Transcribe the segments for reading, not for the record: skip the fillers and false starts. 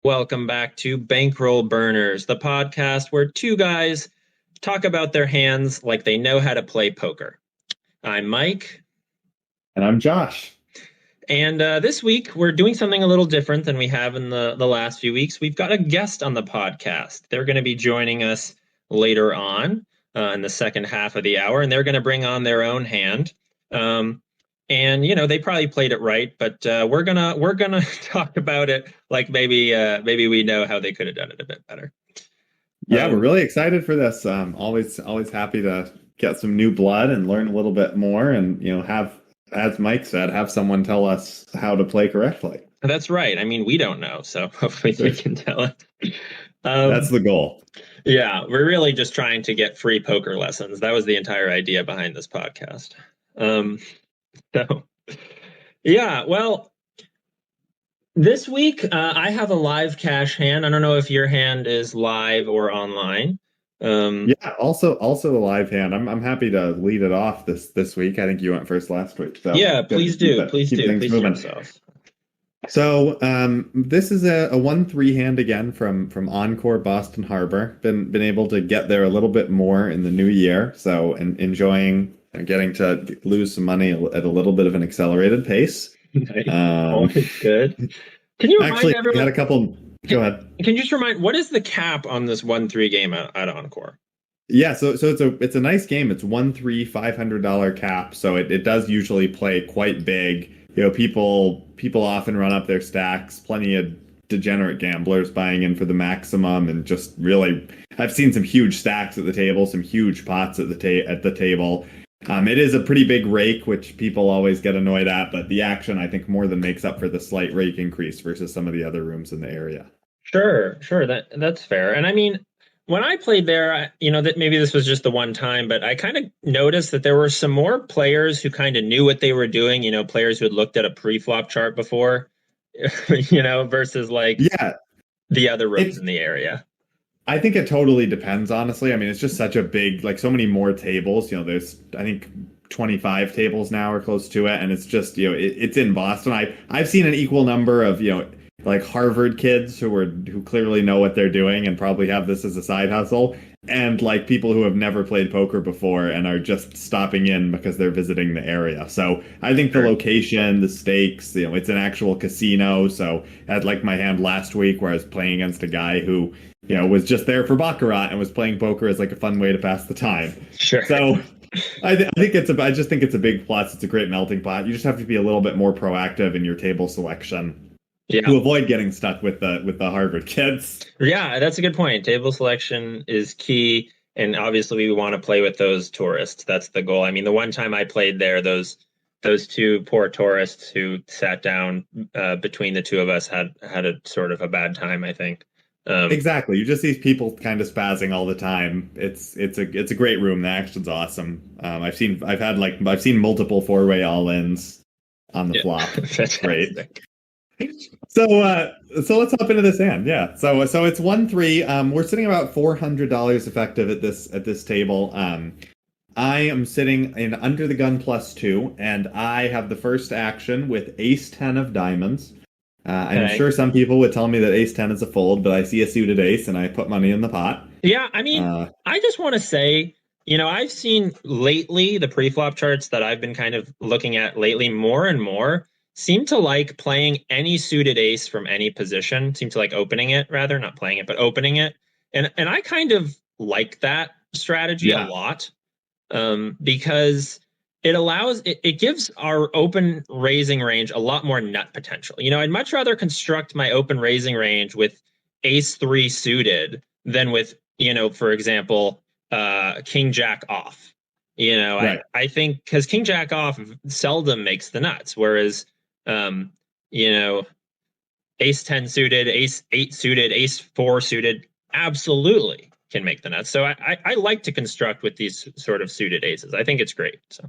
Welcome back to Bankroll Burners, the podcast where two guys talk about their hands like they know how to play poker. I'm Mike. And I'm Josh. And this week, we're doing something a little different than we have in the last few weeks. We've got a guest on the podcast. They're going to be joining us later on in the second half of the hour, and they're going to bring on their own hand. And they probably played it right, but we're gonna talk about it like maybe we know how they could have done it a bit better. Yeah, we're really excited for this. Always happy to get some new blood and learn a little bit more, and have, as Mike said, have someone tell us how to play correctly. That's right. I mean, we don't know, so hopefully we can tell it. That's the goal. Yeah, we're really just trying to get free poker lessons. That was the entire idea behind this podcast. So, yeah, well, this week I have a live cash hand. I don't know if your hand is live or online. Yeah, also a live hand. I'm happy to lead it off this week. I think you went first last week. So yeah, please do. Please do. Please moving. So this is a 1-3 hand again from Encore Boston Harbor. Been able to get there a little bit more in the new year. So enjoying getting to lose some money at a little bit of an accelerated pace. Nice. Always good. Can you remind everyone? Had a couple. Go ahead. Can you just remind what is the cap on this 1-3 game at Encore? Yeah, so it's a nice game. It's 1-3 $500 cap, so it does usually play quite big. People often run up their stacks. Plenty of degenerate gamblers buying in for the maximum, and just really, I've seen some huge stacks at the table, some huge pots at the table. It is a pretty big rake, which people always get annoyed at, but the action, I think, more than makes up for the slight rake increase versus some of the other rooms in the area. Sure. That's fair. And I mean, when I played there, that maybe this was just the one time, but I kind of noticed that there were some more players who kind of knew what they were doing, players who had looked at a pre-flop chart before, versus the other rooms in the area. I think it totally depends, honestly. I mean, it's just such a big, so many more tables. There's, I think, 25 tables now or close to it. And it's just, it's in Boston. I've seen an equal number of, Harvard kids who clearly know what they're doing and probably have this as a side hustle. And people who have never played poker before and are just stopping in because they're visiting the area. So I think the location, the stakes, it's an actual casino. So I had my hand last week where I was playing against a guy who, was just there for baccarat and was playing poker as a fun way to pass the time. Sure. So I just think it's a big plus. It's a great melting pot. You just have to be a little bit more proactive in your table selection. Yeah. To avoid getting stuck with the Harvard kids. Yeah, that's a good point. Table selection is key, and obviously we want to play with those tourists. That's the goal. I mean, the one time I played there, those two poor tourists who sat down between the two of us had a sort of a bad time, I think. Exactly. You just see people kind of spazzing all the time. It's a great room. The action's awesome. I've seen multiple 4-way all-ins on the flop. That's great. So let's hop into this hand. Yeah. So it's 1-3. We're sitting about $400 effective at this table. I am sitting in under the gun +2, and I have the first action with Ace 10 of diamonds. I'm sure some people would tell me that Ace 10 is a fold, but I see a suited ace and I put money in the pot. Yeah, I mean, I just want to say, I've seen lately the pre-flop charts that I've been kind of looking at lately more and more seem to like playing any suited ace from any position, seem to like opening it, rather, not playing it, but opening it. And I kind of like that strategy a lot because it gives our open raising range a lot more nut potential. I'd much rather construct my open raising range with ace 3 suited than with, for example, king jack off. Right. I think because king jack off seldom makes the nuts, whereas ace 10 suited, ace 8 suited, ace 4 suited absolutely can make the nuts. So I like to construct with these sort of suited aces. I think it's great. So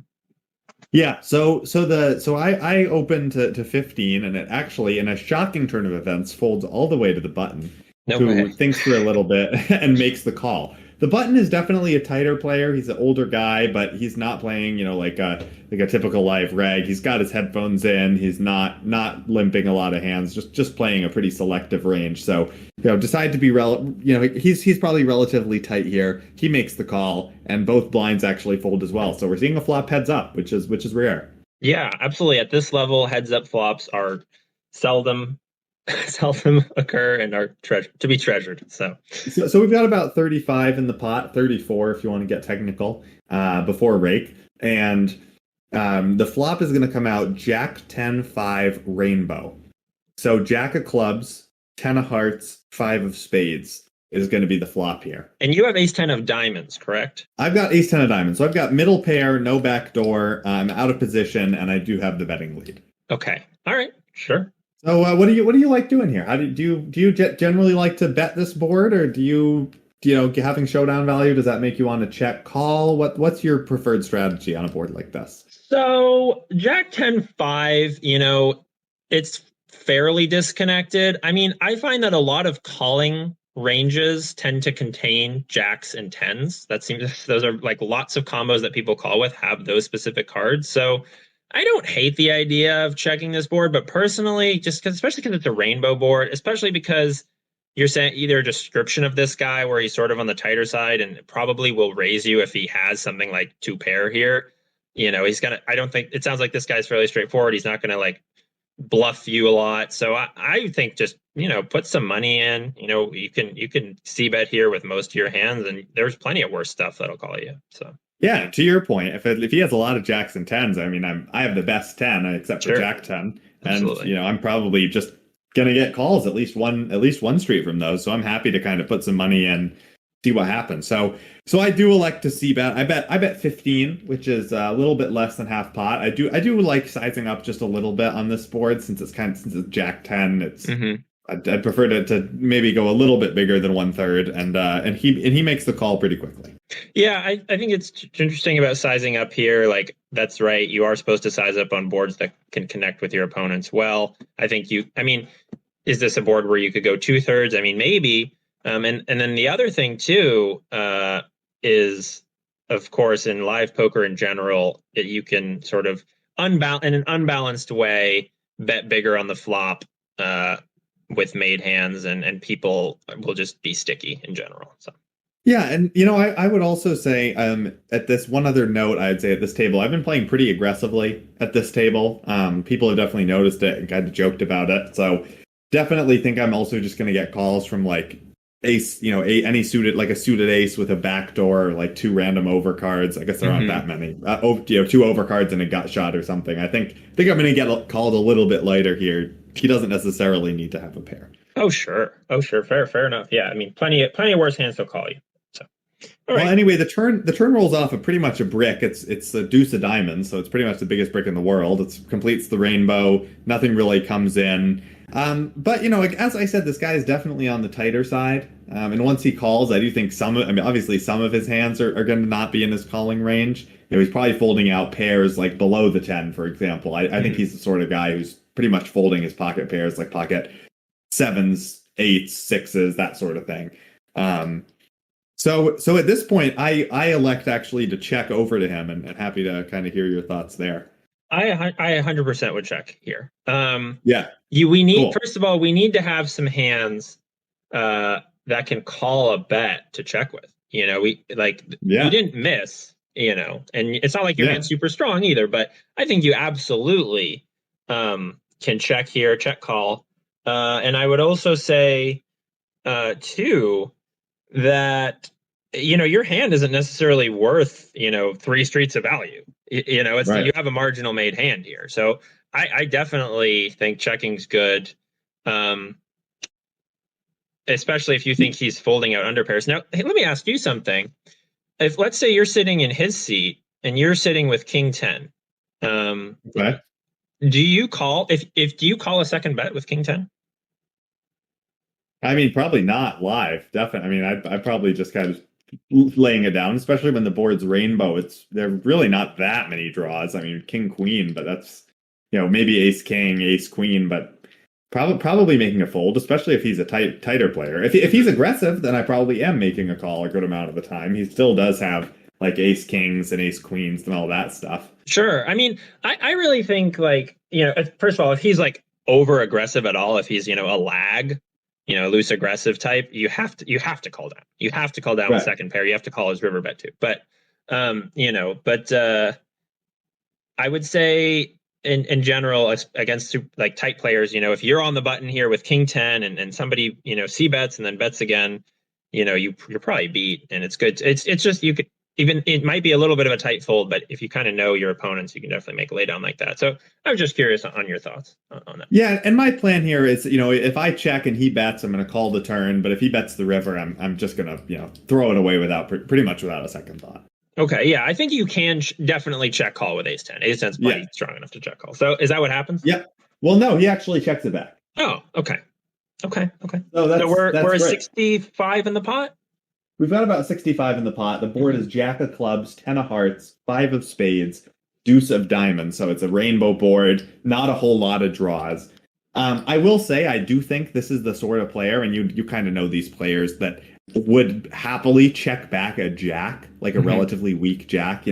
yeah, so I opened to 15, and it actually, in a shocking turn of events, folds all the way to the button. Who thinks for a little bit and makes the call. the button is definitely a tighter player. He's an older guy, but he's not playing, like a typical live reg. He's got his headphones in. He's not limping a lot of hands. Just playing a pretty selective range. So decide to be he's probably relatively tight here. He makes the call, and both blinds actually fold as well. So we're seeing a flop heads up, which is rare. Yeah, absolutely. At this level, heads up flops are seldom occur and are to be treasured. So we've got about 35 in the pot, 34 if you want to get technical, before rake. And the flop is going to come out Jack 10-5 rainbow. So Jack of clubs, 10 of hearts, 5 of spades is going to be the flop here. And you have ace 10 of diamonds, correct? I've got ace 10 of diamonds. So I've got middle pair, no backdoor. I'm out of position, and I do have the betting lead. Okay. All right. Sure. So what do you like doing here? How do you generally like to bet this board, or do you having showdown value, does that make you want to check call? What's your preferred strategy on a board like this? So Jack 10-5, it's fairly disconnected. I mean, I find that a lot of calling ranges tend to contain jacks and tens. Those are like lots of combos that people call with have those specific cards. So I don't hate the idea of checking this board, but personally, especially because it's a rainbow board, especially because you're saying either a description of this guy where he's sort of on the tighter side and probably will raise you if he has something like 2-pair here. I don't think it sounds like this guy's fairly straightforward. He's not going to like bluff you a lot. So I think just, put some money in, you can c bet here with most of your hands, and there's plenty of worse stuff that'll call you. So. Yeah, to your point, if he has a lot of jacks and tens, I mean, I have the best 10 except for Jack 10, Absolutely. and I'm probably just gonna get calls at least one street from those. So I'm happy to kind of put some money in, see what happens. So I do elect to c bet. I bet 15, which is a little bit less than half pot. I do like sizing up just a little bit on this board since it's Jack 10. It's I'd prefer to maybe go a little bit bigger than 1/3, and he makes the call pretty quickly. Yeah, I think it's interesting about sizing up here. Like, that's right. You are supposed to size up on boards that can connect with your opponents well. Is this a board where you could go 2/3? I mean, maybe. And then the other thing too is, of course, in live poker in general, you can sort of in an unbalanced way bet bigger on the flop with made hands, and people will just be sticky in general. So. Yeah, and I would also say at this one other note, I'd say at this table, I've been playing pretty aggressively at this table. People have definitely noticed it and kind of joked about it. So definitely think I'm also just going to get calls from like ace, any suited, like a suited ace with a backdoor, like 2 random overcards. I guess there aren't that many. 2 overcards and a gut shot or something. I think I'm going to get called a little bit lighter here. He doesn't necessarily need to have a pair. Oh sure. Fair enough. Yeah, I mean, plenty of worse hands to call you. So, all right. Well, anyway, the turn rolls off of pretty much a brick. It's a deuce of diamonds, so it's pretty much the biggest brick in the world. It completes the rainbow. Nothing really comes in. But as I said, this guy is definitely on the tighter side. And once he calls, I do think obviously some of his hands are going to not be in his calling range. He's probably folding out pairs like below the 10, for example. I think he's the sort of guy who's pretty much folding his pocket pairs, like pocket 7s, 8s, 6s, that sort of thing. So at this point, I elect actually to check over to him, and happy to kind of hear your thoughts there. I 100% would check here. Yeah. We need cool. First of all, we need to have some hands that can call a bet to check with. You didn't miss. And it's not like your hand's super strong either. But I think you absolutely can check here, check call, and I would also say too that your hand isn't necessarily worth 3 streets of value. It's right. You have a marginal made hand here, so I definitely think checking's good, especially if you think he's folding out under pairs. Now, hey, let me ask you something. If let's say you're sitting in his seat and you're sitting with King 10, okay. Do you call do you call a second bet with King 10? I mean, probably not live. Definitely. I mean, I probably just kind of laying it down, especially when the board's rainbow. There are really not that many draws. I mean, King Queen, but that's maybe Ace King, Ace Queen, but Probably making a fold, especially if he's a tighter player. If he's aggressive, then I probably am making a call a good amount of the time. He still does have like ace kings and ace queens and all that stuff. Sure. I mean, I really think like, first of all, if he's like over aggressive at all, if he's, a lag, loose aggressive type, you have to call down. You have to call down with second pair. You have to call his river bet too. But I would say in general against like tight players, if you're on the button here with king 10 and somebody, c bets and then bets again, you're probably beat, and it's good. It's just, you could even, it might be a little bit of a tight fold, but if you kind of know your opponents, you can definitely make a laydown like that. So I was just curious on your thoughts on that. Yeah, and my plan here is, if I check and he bets, I'm going to call the turn. But if he bets the river, I'm just going to, throw it away pretty much without a second thought. Okay, yeah, I think you can definitely check call with ace 10. Ace 10's probably strong enough to check call. So is that what happens? Yeah. Well, no, he actually checks it back. Oh, okay. So we're 65 in the pot? We've got about 65 in the pot. The board is jack of clubs, 10 of hearts, 5 of spades, deuce of diamonds. So it's a rainbow board, not a whole lot of draws. I will say I do think this is the sort of player, and you kind of know these players, that would happily check back a jack, like a relatively weak jack,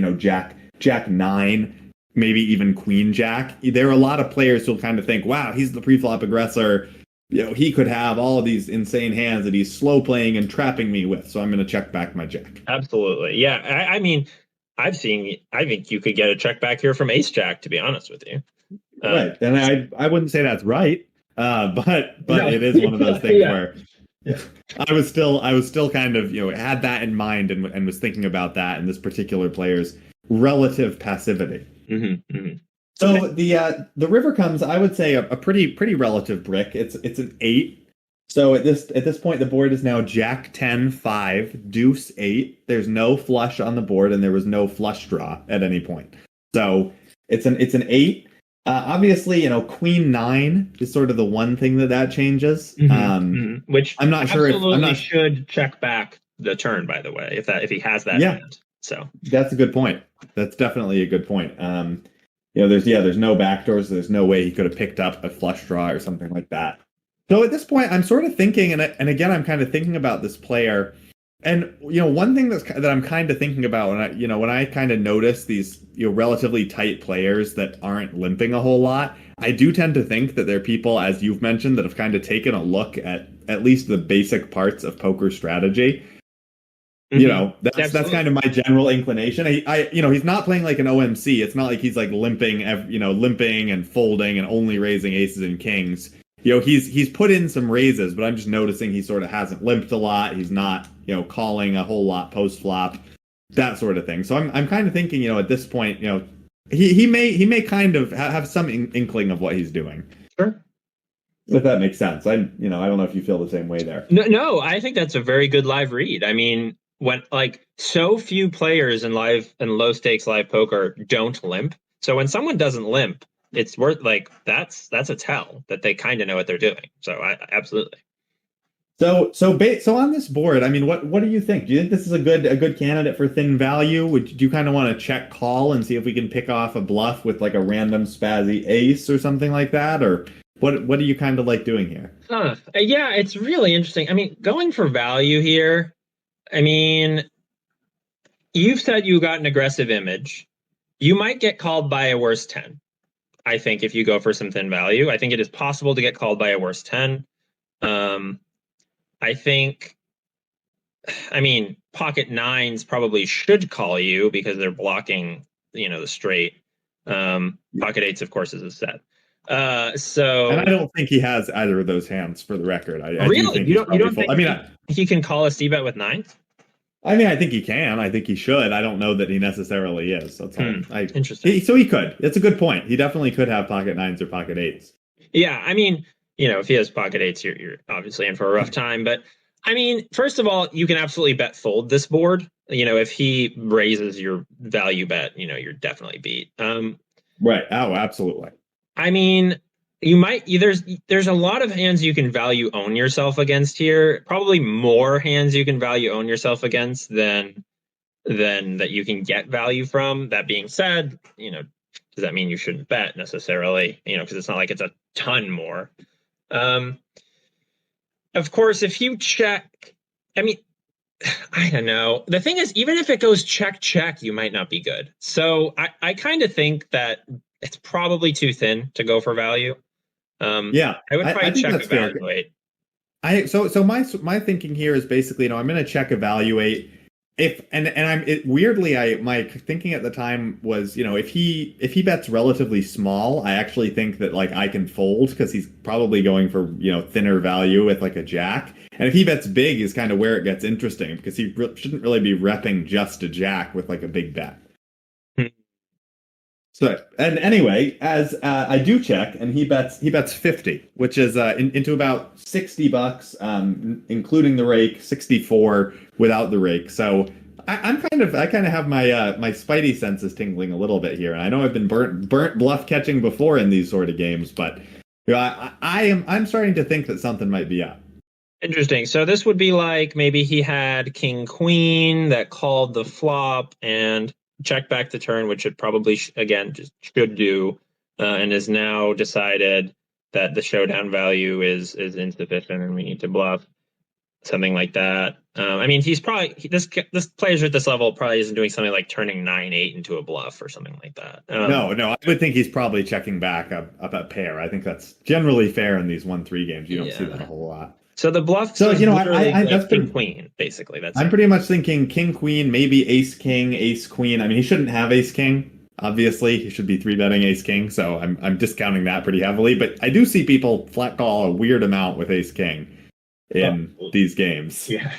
jack 9, maybe even queen jack. There are a lot of players who'll kind of think, wow, he's the preflop aggressor. He could have all of these insane hands that he's slow playing and trapping me with, so I'm going to check back my jack. Absolutely. Yeah, I mean, I think you could get a check back here from ace jack, to be honest with you. Right, and I wouldn't say that's right, but no. It is one of those things where I was still kind of, had that in mind and was thinking about that and this particular player's relative passivity. So the river comes, I would say, a pretty relative brick. It's an 8. So at this point, the board is now jack 10 5 deuce 8. There's no flush on the board, and there was no flush draw at any point. So it's an 8. Obviously, queen 9 is sort of the one thing that changes. Which I'm not sure if should check back the turn, by the way, if he has that hand. So that's a good point. That's definitely a good point. There's no backdoors. So there's no way he could have picked up a flush draw or something like that. So at this point, I'm sort of thinking, and again, I'm kind of thinking about this player. And, one thing that I'm kind of thinking about when I kind of notice these, relatively tight players that aren't limping a whole lot, I do tend to think that they're people, as you've mentioned, that have kind of taken a look at least the basic parts of poker strategy. That's kind of my general inclination. He's not playing like an OMC. It's not like he's like limping and folding and only raising aces and kings. He's put in some raises, but I'm just noticing he sort of hasn't limped a lot. He's not, calling a whole lot post flop, that sort of thing. So I'm kind of thinking, at this point, he may kind of have some inkling of what he's doing. Sure. If that makes sense. I don't know if you feel the same way there. No, I think that's a very good live read. I mean, when so few players in low stakes live poker don't limp. So when someone doesn't limp, it's worth that's a tell that they kind of know what they're doing. So I absolutely. So on this board, I mean, what do you think? Do you think this is a good candidate for thin value? Do you kind of want to check call and see if we can pick off a bluff with like a random spazzy ace or something like that, or what do you kind of like doing here? Yeah, it's really interesting. I mean, going for value here. I mean, you've said you got an aggressive image. You might get called by a worse 10. I think if you go for some thin value, I think it is possible to get called by a worse 10. Pocket 9s probably should call you because they're blocking, the straight. Pocket 8s, of course, is a set. And I don't think he has either of those hands, for the record. I really? You don't think he can call a c-bet with 9s? I mean, I think he can. I think he should. I don't know that he necessarily is. That's interesting. So he could. It's a good point. He definitely could have pocket 9s or pocket 8s. Yeah, I mean, if he has pocket 8s, you're obviously in for a rough time. But I mean, first of all, you can absolutely bet fold this board. If he raises your value bet, you're definitely beat. Right. Oh, absolutely. I mean, there's a lot of hands you can value own yourself against here. Probably more hands you can value own yourself against than that you can get value from. That being said, does that mean you shouldn't bet necessarily? Because it's not like it's a ton more. Um, of course, if you check, I mean, I don't know. The thing is, even if it goes check, check, you might not be good. So I kind of think that it's probably too thin to go for value. Yeah, I would I probably think check that's fair. evaluate. So my thinking here is basically, I'm going to check evaluate if and I'm it weirdly my thinking at the time was, if he bets relatively small, I actually think that like I can fold because he's probably going for, thinner value with like a jack. And if he bets big is kind of where it gets interesting because he shouldn't really be repping just a jack with like a big bet. So, and anyway, as I do check, and he bets 50, which is into about $60, including the rake, 64 without the rake. So I kind of have my spidey senses tingling a little bit here, and I know I've been burnt bluff catching before in these sort of games, but I'm starting to think that something might be up. Interesting. So this would be like maybe he had king queen that called the flop and check back the turn, which it probably again just should do, and has now decided that the showdown value is insufficient and we need to bluff, something like that. I mean, he's probably this player at this level probably isn't doing something like turning 9-8 into a bluff or something like that. No, I would think he's probably checking back up a pair. I think that's generally fair in these 1-3 games. You don't see that a whole lot. So the bluff. So I that's king queen basically. I'm pretty much thinking king queen, maybe ace king, ace queen. I mean, he shouldn't have ace king. Obviously, he should be 3-betting ace king. So I'm discounting that pretty heavily. But I do see people flat call a weird amount with ace king in these games. Yeah.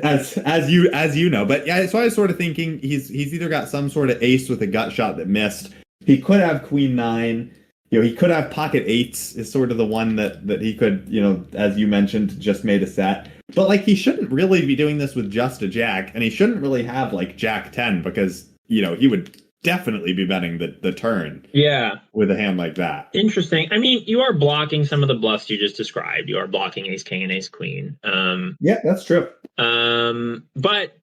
As you know. But yeah, so I was sort of thinking he's either got some sort of ace with a gut shot that missed. He could have queen 9. He could have pocket 8s is sort of the one that he could, as you mentioned, just made a set. But like he shouldn't really be doing this with just a jack, and he shouldn't really have like jack 10 because, he would definitely be betting the turn. Yeah. With a hand like that. Interesting. I mean, you are blocking some of the bluffs you just described. You are blocking ace king and ace queen. Yeah, that's true. But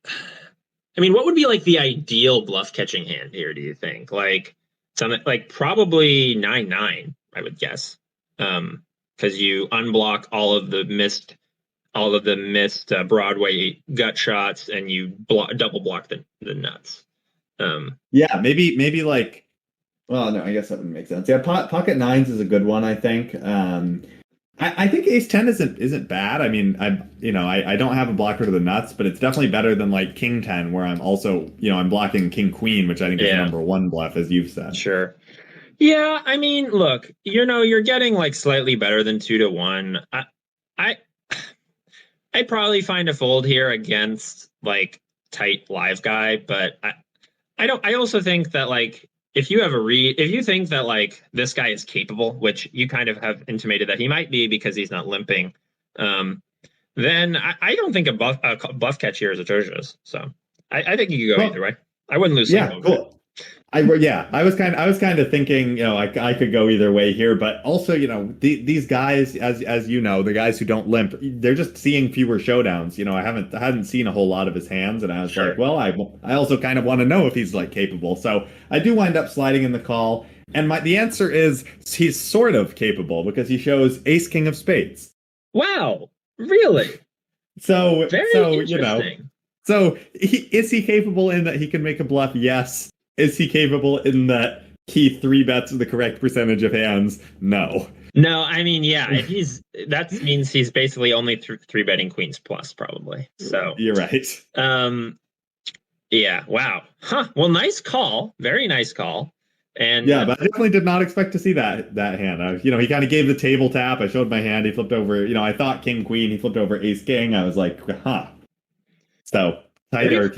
I mean, what would be like the ideal bluff catching hand here, do you think? Like something like probably 9-9, I would guess. Because you unblock all of the missed Broadway gut shots and you double block the nuts. Yeah, maybe like, well, no, I guess that wouldn't make sense. Yeah, pocket 9s is a good one, I think. I think ace 10 isn't bad. I mean, I don't have a blocker to the nuts, but it's definitely better than like king 10, where I'm also, I'm blocking king queen, which I think is the number one bluff, as you've said. Sure. Yeah, I mean, look, you're getting like slightly better than 2-1. I'd probably find a fold here against like tight live guy, but I also think that like if you think that like this guy is capable, which you kind of have intimated that he might be because he's not limping, then I don't think a bluff catch here is atrocious. So I think you could go either way. I wouldn't lose. Yeah, cool. I was kind of thinking, I could go either way here, but also, these guys, as you know, the guys who don't limp, they're just seeing fewer showdowns. I hadn't seen a whole lot of his hands, and I was like, well, I also kind of want to know if he's like capable. So I do wind up sliding in the call, and the answer is he's sort of capable because he shows ace king of spades. Wow, really? So very interesting. So is he capable in that he can make a bluff? Yes. Is he capable in that he 3-bets the correct percentage of hands? No. No, I mean, yeah, that means he's basically only 3-betting queens plus, probably. So you're right. Yeah. Wow. Huh. Well, nice call. Very nice call. And yeah, but I definitely did not expect to see that hand. He kind of gave the table tap. I showed my hand. He flipped over. I thought king queen. He flipped over ace king. I was like, huh. So tighter.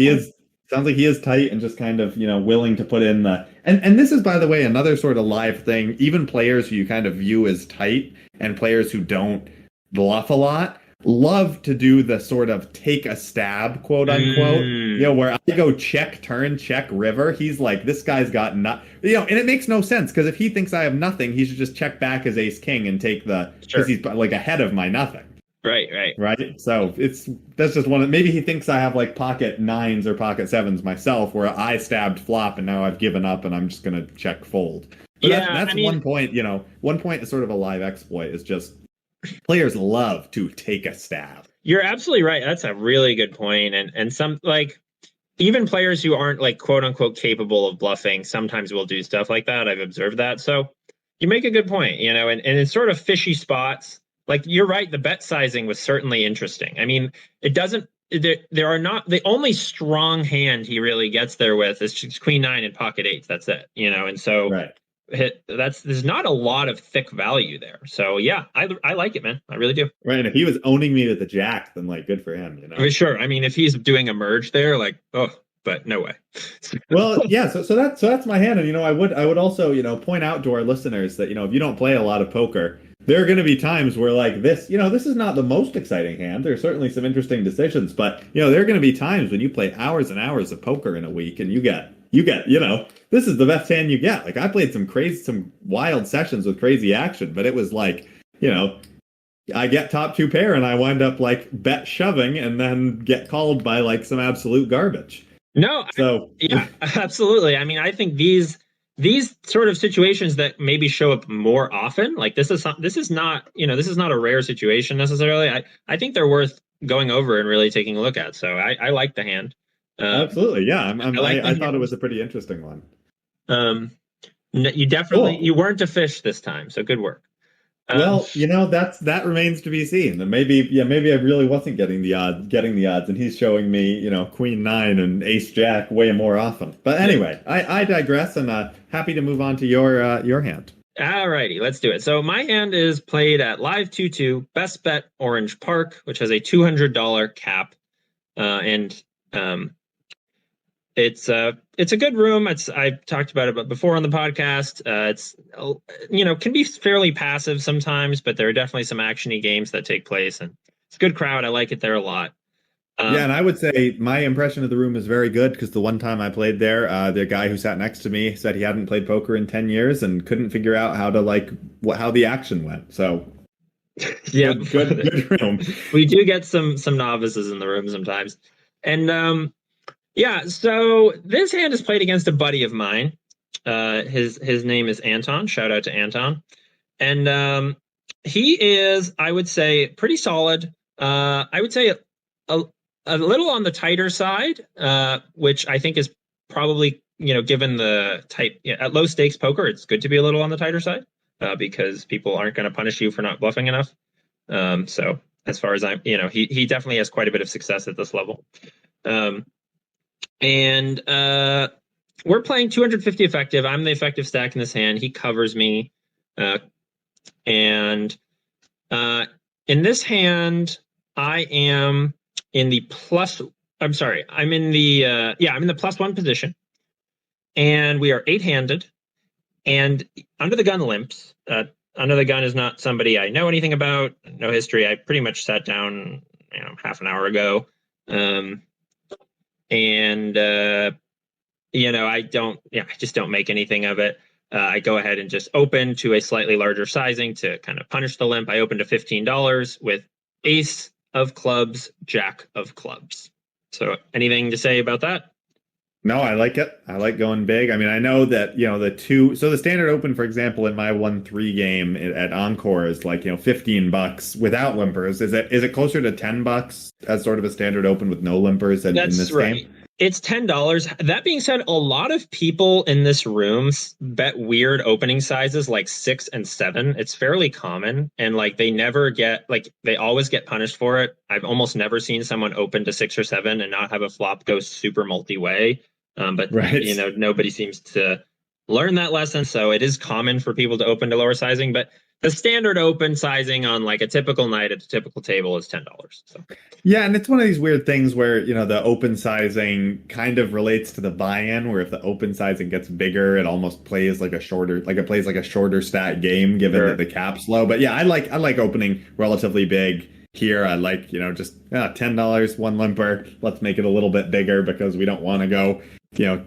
Sounds like he is tight and just kind of, willing to put in the... And this is, by the way, another sort of live thing. Even players who you kind of view as tight and players who don't bluff a lot love to do the sort of take a stab, quote unquote, where I go check, turn, check, river. He's like, this guy's got and it makes no sense because if he thinks I have nothing, he should just check back as ace king and take because he's like ahead of my nothing. Right. So that's just maybe he thinks I have like pocket 9s or pocket 7s myself where I stabbed flop and now I've given up and I'm just going to check fold. But that's one point, one point is sort of a live exploit is just Players love to take a stab. You're absolutely right. That's a really good point. And some like even players who aren't like quote unquote capable of bluffing sometimes will do stuff like that. I've observed that. So you make a good point, you know, and it's sort of fishy spots. Like you're right, the bet sizing was certainly interesting. I mean, it doesn't there are not the only strong hand he really gets there with is just queen nine and pocket eights. That's it, you know, and so Right. there's not a lot of thick value there. So yeah, I like it, man. I really do. Right. And if he was owning me with the jack, then like good for him, you know. I mean, sure. I mean, if he's doing a merge there, like, oh, but no way. Well, yeah, so that's my hand. And I would also, point out to our listeners that, if you don't play a lot of poker, there are going to be times where like this, this is not the most exciting hand. There's certainly some interesting decisions, but there are going to be times when you play hours and hours of poker in a week and you get, this is the best hand you get. Like I played some wild sessions with crazy action, but it was like, I get top two pair and I wind up like bet shoving and then get called by like some absolute garbage. No, so yeah, absolutely. I mean, I think these sort of situations that maybe show up more often, like this is not a rare situation necessarily. I think they're worth going over and really taking a look at. So I like the hand. Absolutely, yeah. I thought it was a pretty interesting one. You definitely you weren't a fish this time, so good work. Well, that remains to be seen. And maybe I really wasn't getting the odds, and he's showing me, queen nine and ace jack way more often. But anyway, I digress, and happy to move on to your hand. All righty, let's do it. So my hand is played at Live 2-2, Best Bet Orange Park, which has a $200 cap, and it's a good room. I've talked about it before on the podcast. It's can be fairly passive sometimes, but there are definitely some actiony games that take place, and it's a good crowd. I like it there a lot. Yeah, and I would say my impression of the room is very good because the one time I played there, the guy who sat next to me said he hadn't played poker in 10 years and couldn't figure out how to how the action went. So yeah, good room. We do get some novices in the room sometimes, and yeah, so this hand is played against a buddy of mine. His name is Anton. Shout out to Anton. And he is, I would say, pretty solid. I would say a little on the tighter side, which I think is probably, given the type at low stakes poker, it's good to be a little on the tighter side because people aren't going to punish you for not bluffing enough. So as far as he definitely has quite a bit of success at this level. And we're playing 250 effective. I'm the effective stack in this hand. He covers me. And in this hand, I am in the I'm in the plus one position. And we are 8-handed. And under the gun limps. Under the gun is not somebody I know anything about, no history. I pretty much sat down, half an hour ago. I just don't make anything of it. I go ahead and just open to a slightly larger sizing to kind of punish the limp. I open to $15 with ace of clubs, jack of clubs. So anything to say about that? No, I like it. I like going big. I mean, I know that, so the standard open, for example, in my 1-3 game at Encore is like, $15 without limpers. Is it closer to $10 as sort of a standard open with no limpers in this game? It's $10. That being said, a lot of people in this room bet weird opening sizes like 6 and 7. It's fairly common, and they always get punished for it. I've almost never seen someone open to 6 or 7 and not have a flop go super multi-way. But right. Nobody seems to learn that lesson. So it is common for people to open to lower sizing, but the standard open sizing on like a typical night at a typical table is $10. So yeah, and it's one of these weird things where the open sizing kind of relates to the buy-in, where if the open sizing gets bigger, it almost plays like a shorter stat game given that the cap's low. But yeah, I like opening relatively big. Here, I like, just $10, one limper. Let's make it a little bit bigger because we don't want to go,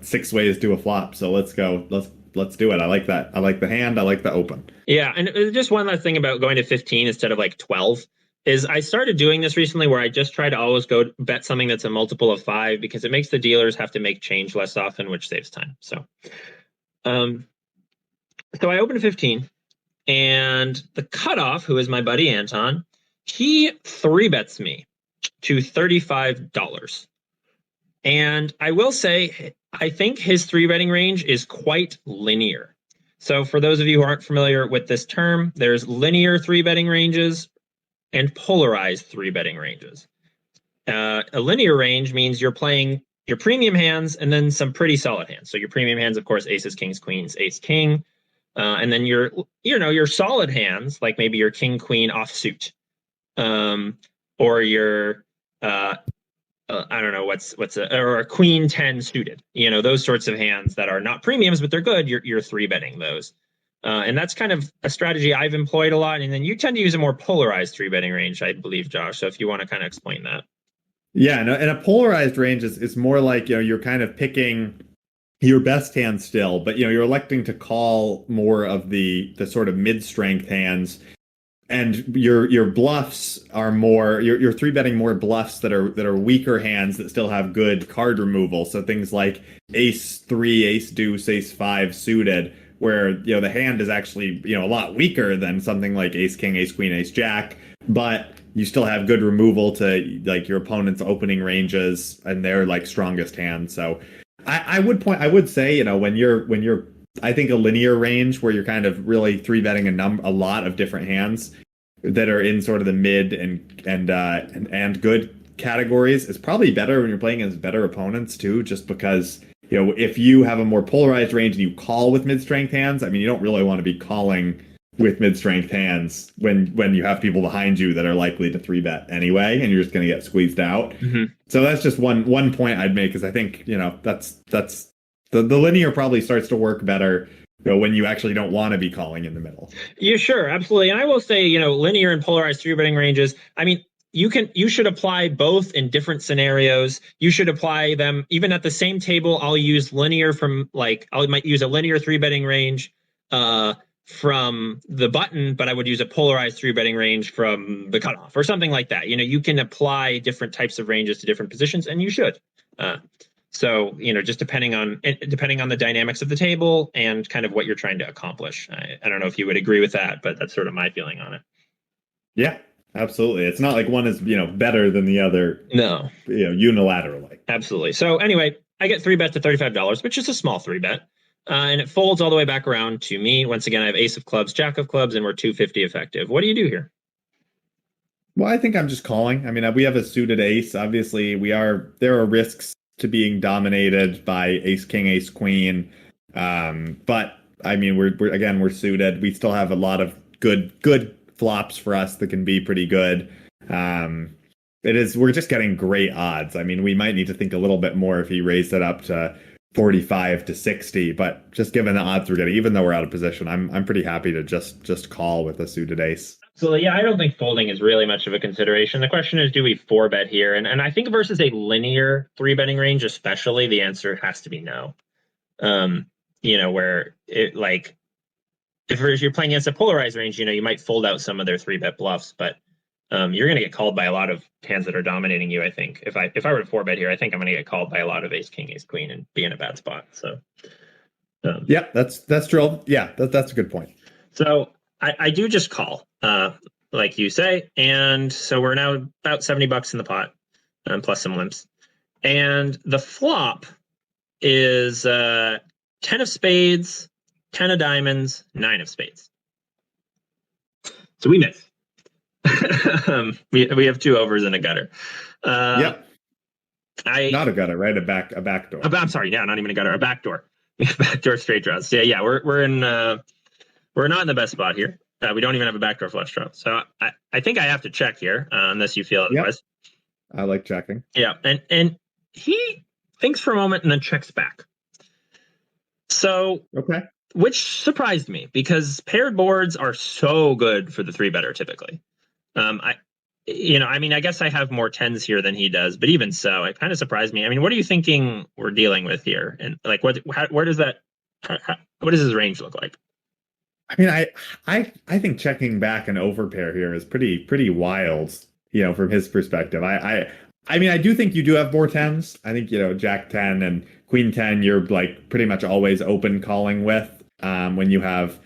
6 ways to a flop. So let's go. Let's do it. I like that. I like the hand. I like the open. Yeah. And just one last thing about going to 15 instead of like 12 is I started doing this recently where I just try to always go bet something that's a multiple of 5 because it makes the dealers have to make change less often, which saves time. So I opened to 15. And the cutoff, who is my buddy Anton, he 3-bets me to $35. And I will say, I think his 3-betting range is quite linear. So for those of you who aren't familiar with this term, there's linear 3-betting ranges and polarized 3-betting ranges. A linear range means you're playing your premium hands and then some pretty solid hands. So your premium hands, of course, aces, kings, queens, ace, king. And then your solid hands, like maybe your king, queen offsuit, or your I don't know or a queen 10 suited. Those sorts of hands that are not premiums but they're good. You're 3-betting those, and that's kind of a strategy I've employed a lot. And then you tend to use a more polarized 3-betting range, I believe, Josh. So if you want to kind of explain that. Yeah, no, and a polarized range is more like you're kind of picking your best hand still, but you're electing to call more of the sort of mid-strength hands, and your bluffs are more you're 3-betting more bluffs that are weaker hands that still have good card removal. So things like ace 3, ace deuce, ace 5 suited, where the hand is actually a lot weaker than something like ace king, ace queen, ace jack, but you still have good removal to like your opponent's opening ranges and their like strongest hands. So I would say, when you're I think a linear range where you're kind of really 3-betting a lot of different hands that are in sort of the mid and good categories is probably better when you're playing against better opponents too, just because if you have a more polarized range and you call with mid-strength hands, I mean, you don't really want to be calling with mid-strength hands when you have people behind you that are likely to 3-bet anyway, and you're just going to get squeezed out. Mm-hmm. So that's just one point I'd make, is I think that's the linear probably starts to work better when you actually don't want to be calling in the middle. Yeah, sure, absolutely. And I will say, linear and polarized 3-betting ranges, I mean, you should apply both in different scenarios. You should apply them even at the same table. I'll use linear I might use a linear 3-betting range from the button, but I would use a polarized 3-betting range from the cutoff or something like that. You can apply different types of ranges to different positions, and you should. So, just depending on the dynamics of the table and kind of what you're trying to accomplish. I don't know if you would agree with that, but that's sort of my feeling on it. Yeah, absolutely. It's not like one is, better than the other. No. Unilaterally. Absolutely. So anyway, I get 3-bet to $35, which is a small 3-bet. And it folds all the way back around to me. Once again, I have ace of clubs, jack of clubs, and we're 250 effective. What do you do here? Well, I think I'm just calling. I mean, we have a suited ace. Obviously, there are risks to being dominated by ace king, ace queen. But I mean, we're suited. We still have a lot of good flops for us that can be pretty good. We're just getting great odds. I mean, we might need to think a little bit more if he raised it up to 45 to 60, but just given the odds we're getting, even though we're out of position, I'm pretty happy to just call with a suited ace. So yeah, I don't think folding is really much of a consideration. The question is, do we 4-bet here? And I think versus a linear 3-betting range, especially, the answer has to be no. Where it if you're playing against a polarized range, you might fold out some of their 3-bet bluffs, but you're going to get called by a lot of hands that are dominating you. I think if I were to 4-bet here, I think I'm going to get called by a lot of ace king, ace queen, and be in a bad spot. So yeah, that's true. Yeah, that's a good point. So I do just call, like you say, and so we're now about $70 in the pot, plus some limps, and the flop is 10 of spades, 10 of diamonds, 9 of spades. So we miss. we have 2 overs and a gutter. Yep. Not a gutter, right? A back door. I'm sorry, yeah, not even a gutter, a back door. Backdoor straight draws. Yeah, we're in we're not in the best spot here. We don't even have a backdoor flush draw. So I think I have to check here, unless you feel otherwise. Yep. I like checking. Yeah, and he thinks for a moment and then checks back. So okay. Which surprised me, because paired boards are so good for the 3-better typically. I guess I have more 10s here than he does, but even so, it kind of surprised me. I mean, what are you thinking we're dealing with here? And like, what does his range look like? I mean, I think checking back an overpair here is pretty wild, from his perspective. I mean, I do think you do have more 10s. I think, Jack 10 and Queen 10, you're like pretty much always open calling with, when you have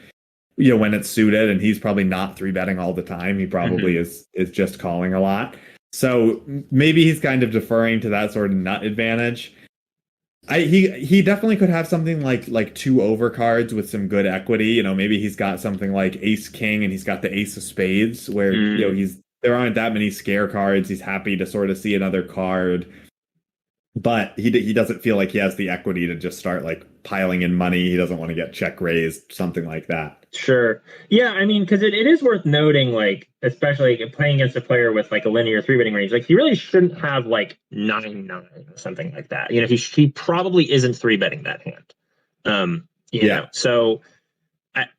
when it's suited, and he's probably not three betting all the time. He probably is just calling a lot. So maybe he's kind of deferring to that sort of nut advantage. He definitely could have something like two overcards with some good equity. Maybe he's got something like ace king and he's got the ace of spades where there aren't that many scare cards. He's happy to sort of see another card, but he doesn't feel like he has the equity to just start like piling in money. He doesn't want to get check raised, something like that. Sure. Yeah, I mean, because it is worth noting, like, especially playing against a player with like a linear three betting range, like he really shouldn't have like 9-9 or something like that. He probably isn't three betting that hand. You know, so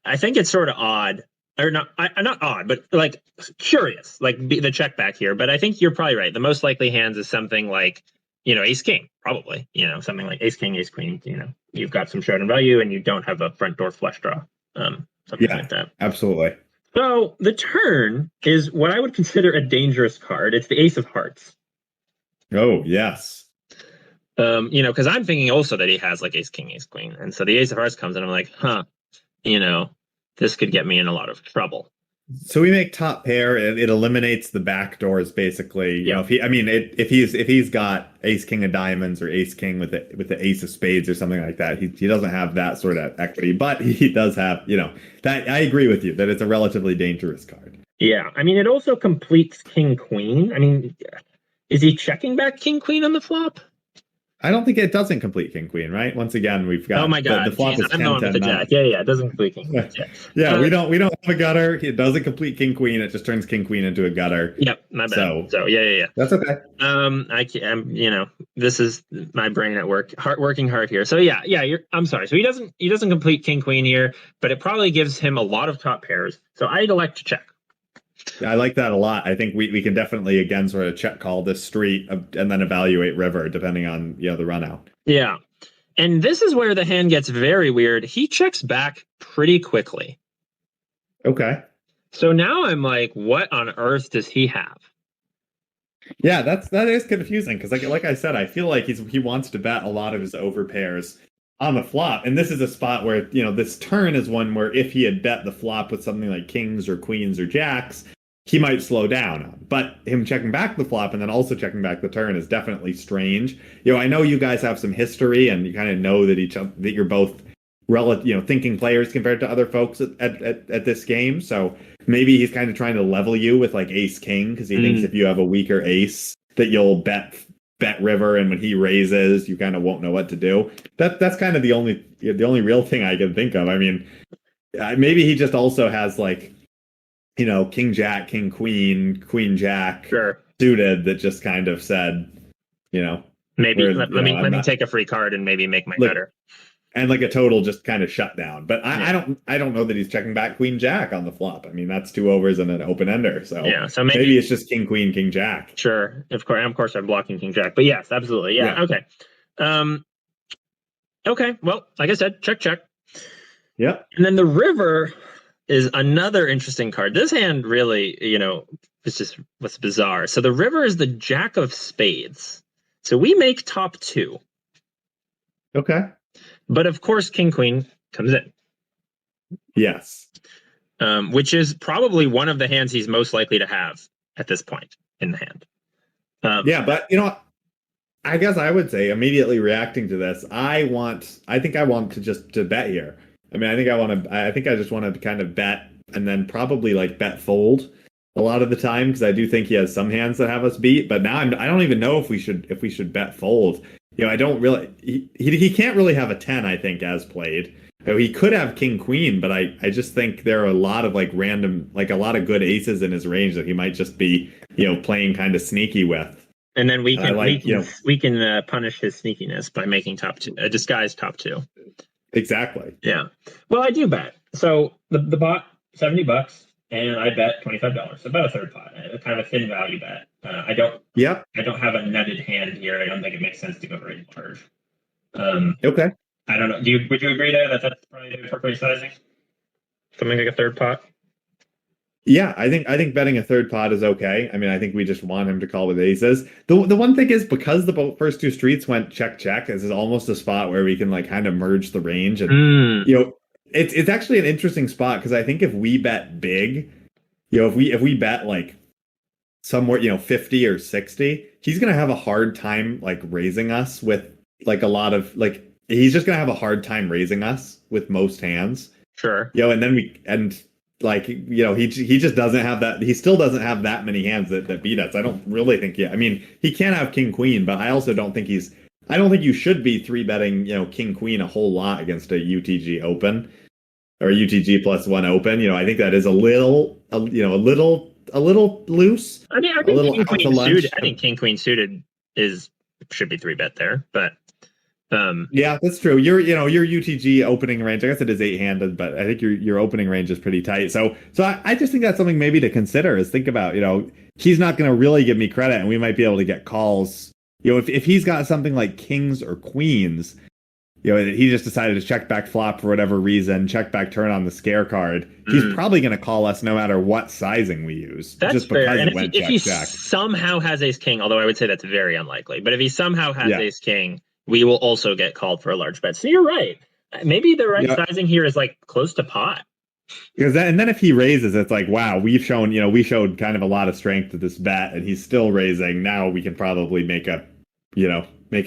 I think it's sort of odd, or not odd, but like curious, like the check back here. But I think you're probably right. The most likely hands is something like, ace king, probably, something like ace king, ace queen. You've got some showdown value and you don't have a front door flush draw. Something like that. Absolutely. So the turn is what I would consider a dangerous card. It's the ace of hearts. Oh, yes. Because I'm thinking also that he has like ace king, ace queen. And so the ace of hearts comes and I'm like, this could get me in a lot of trouble. So we make top pair. It eliminates the back doors basically. If he's got ace king of diamonds or ace king with the ace of spades or something like that, he doesn't have that sort of equity, but he does have that. I agree with you that it's a relatively dangerous card. Yeah, it also completes king queen. Is he checking back king queen on the flop? I don't think it doesn't complete king queen, right? Once again, we've got the flop is 10, I'm going with the jack. Yeah, it doesn't complete king queen. Yeah, we don't have a gutter. It doesn't complete king queen. It just turns king queen into a gutter. Yep, my bad. So yeah. That's okay. This is my brain at work, working hard here. So yeah. I'm sorry. So he doesn't complete king queen here, but it probably gives him a lot of top pairs. So I'd elect to check. I like that a lot. I think we can definitely, again, sort of check call this street and then evaluate river depending on, the run out. Yeah. And this is where the hand gets very weird. He checks back pretty quickly. Okay. So now I'm like, what on earth does he have? Yeah, that is confusing because like I said, I feel like he wants to bet a lot of his overpairs on the flop, and this is a spot where this turn is one where if he had bet the flop with something like kings or queens or jacks, he might slow down. But him checking back the flop and then also checking back the turn is definitely strange. I know you guys have some history and you kind of know that you're both thinking players compared to other folks at this game. So maybe he's kind of trying to level you with like ace king because he thinks if you have a weaker ace that you'll bet river, and when he raises you kind of won't know what to do. That's kind of the only real thing I can think of. Maybe he just also has like king jack, king queen, queen jack suited that just kind of said maybe let me take a free card and maybe make my gutter. And like a total just kind of shut down. But I don't know that he's checking back queen jack on the flop. That's two overs and an open ender. So so maybe it's just king queen, king jack. Sure. Of course I'm blocking king jack. But yes, absolutely. Yeah. Okay. Okay. Well, like I said, check. Yep. And then the river is another interesting card. This hand really, it's just what's bizarre. So the river is the jack of spades. So we make top two. Okay. But of course, king queen comes in. Yes. Which is probably one of the hands he's most likely to have at this point in the hand. But I guess I would say immediately reacting to this, I think I want to bet here. I think I just want to kind of bet and then probably like bet fold a lot of the time because I do think he has some hands that have us beat. But now I don't even know if we should bet fold. I don't really. He can't really have a 10. I think as played, he could have king queen, but I just think there are a lot of like random, like a lot of good aces in his range that he might just be playing kind of sneaky with. And then we can punish his sneakiness by making top two, a disguised top two. Exactly. Yeah. Well, I do bet. So the pot $70 and I bet $25. So about a third pot. Kind of a thin value bet. I don't have a nutted hand here. I don't think it makes sense to go very large. Okay. I don't know. Would you agree that that's probably the appropriate sizing? Something like a third pot? Yeah, I think betting a third pot is okay. I think we just want him to call with aces. The one thing is because the first two streets went check, this is almost a spot where we can like kind of merge the range and it's actually an interesting spot because I think if we bet big, if we bet like somewhere, 50 or 60, he's gonna have a hard time like raising us with like a lot of like he's just gonna have a hard time raising us with most hands. Sure. And then he just doesn't have that. He still doesn't have that many hands that beat us. I don't really think. Yeah, I mean, he can have king queen, but I also don't think I don't think you should be three betting, king queen a whole lot against a UTG open or a UTG +1 open. I think that is a little loose. I mean, I think king queen suited. I think king queen suited should be three bet there, but. Yeah, that's true. Your UTG opening range, I guess it is 8-handed, but I think your opening range is pretty tight. So I just think that's something maybe to consider is think about, he's not going to really give me credit and we might be able to get calls. If he's got something like kings or queens, he just decided to check back flop for whatever reason, check back turn on the scare card, he's probably going to call us no matter what sizing we use. That's just fair. Because and if he somehow has ace king, although I would say that's very unlikely, but if he somehow has ace king, we will also get called for a large bet. So you're right. Maybe the right sizing here is like close to pot. Because then if he raises, it's like, wow, we showed kind of a lot of strength to this bet, and he's still raising. Now we can probably make a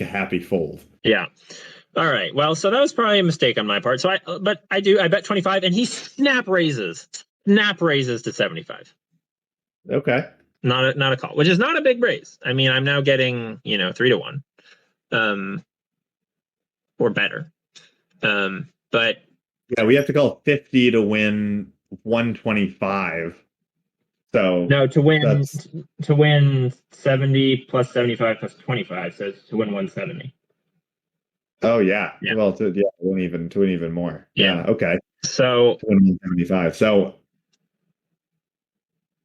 happy fold. Yeah. All right. Well, so that was probably a mistake on my part. So I bet 25, and he snap raises to 75. Okay. Not a call, which is not a big raise. I mean, I'm now getting 3-1. Or better. But yeah, we have to call 50 to win 125. So no, to win 70 plus 75 plus 25, so it's to win 170. Oh yeah. Well, to win even more. Yeah. Okay. So to win 175. So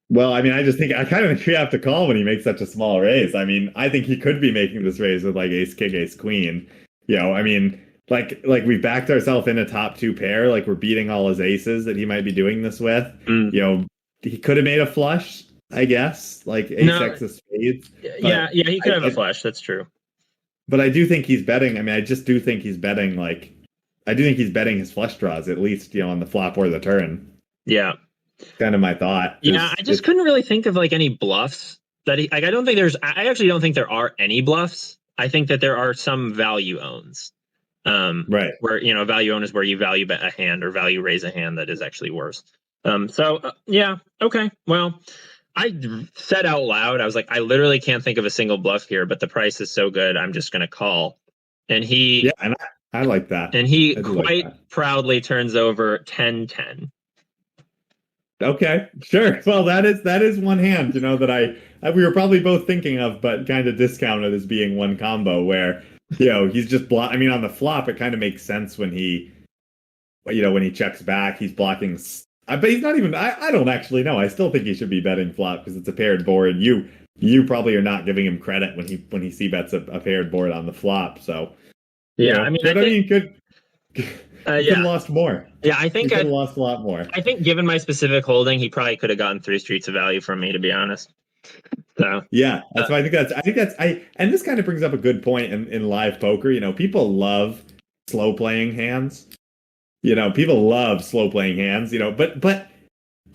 well, I mean, I kind of think we have to call when he makes such a small raise. I mean, I think he could be making this raise with like ace king, ace queen. I mean, like we've backed ourselves in a top two pair. Like we're beating all his aces that he might be doing this with. He could have made a flush, I guess, like ace X of spades. Yeah, he could have a flush. That's true. But I do think he's betting. I mean, I just do think he's betting. I do think he's betting his flush draws at least, on the flop or the turn. Yeah. Kind of my thought. Yeah, I just couldn't really think of like any bluffs that I actually don't think there are any bluffs. I think that there are some value owns. Right. Where, value own is where you value bet a hand or value raise a hand that is actually worse. Yeah. Okay. Well, I said out loud, I was like, I literally can't think of a single bluff here, but the price is so good, I'm just going to call. And and I like that. And he quite proudly turns over 10-10. Okay, sure. Well, that is one hand, that we were probably both thinking of, but kind of discounted as being one combo where, he's just I mean, on the flop, it kind of makes sense when he checks back, he's blocking. But he's not even. I don't actually know. I still think he should be betting flop because it's a paired board. You probably are not giving him credit when he c-bets a paired board on the flop. So yeah, I mean, could have lost more. Yeah, I think I lost a lot more. I think given my specific holding, he probably could have gotten 3 streets of value from me, to be honest. So yeah, that's why and this kind of brings up a good point in live poker. People love slow playing hands. People love slow playing hands. But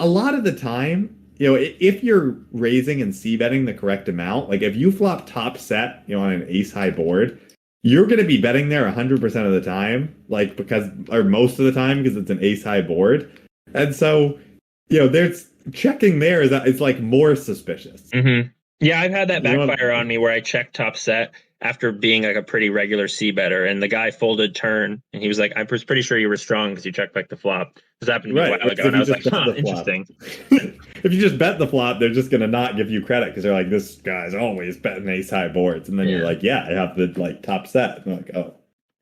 a lot of the time, if you're raising and c-betting the correct amount, like if you flop top set, on an ace high board, you're going to be betting there 100% of the time, or most of the time, because it's an ace high board. And so, there's checking there is like more suspicious. Mm-hmm. Yeah, I've had that backfire on me where I checked top set after being like a pretty regular c-better, and the guy folded turn, and he was like, I was pretty sure you were strong because you checked back the flop. This happened to me a while ago, and I was like, interesting. If you just bet the flop, they're just going to not give you credit because they're like, this guy's always betting ace high boards. And then you're like, yeah, I have the top set. And they're like, oh.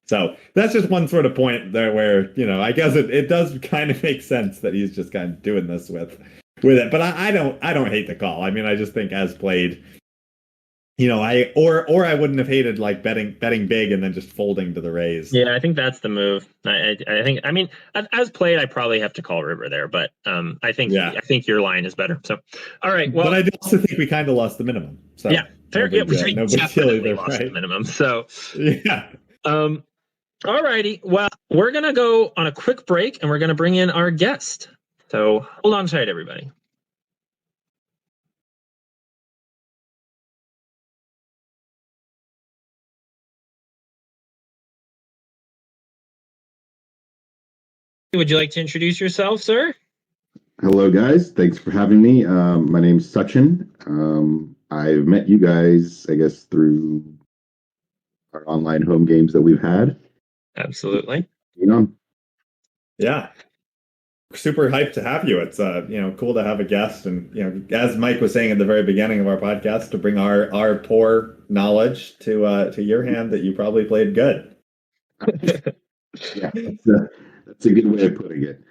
So that's just one sort of point there where, I guess it does kind of make sense that he's just kind of doing this with it. But I don't hate the call. I mean, I just think as played, I wouldn't have hated like betting big and then just folding to the raise. Yeah, I think that's the move. I think, I mean, as played, I probably have to call river there, but I think your line is better. So, all right. Well, but I also think we kind of lost the minimum. So yeah, fair. We definitely lost the minimum. So yeah. All righty. Well, we're going to go on a quick break and we're going to bring in our guest. So hold on tight, everybody. Would you like to introduce yourself, sir? Hello, guys. Thanks for having me. My name's Sachin. I've met you guys, I guess, through our online home games that we've had. Absolutely. You know? Yeah. Super hyped to have you. It's cool to have a guest, and as Mike was saying at the very beginning of our podcast, to bring our poor knowledge to your hand that you probably played good. Yeah, that's a good way of putting it.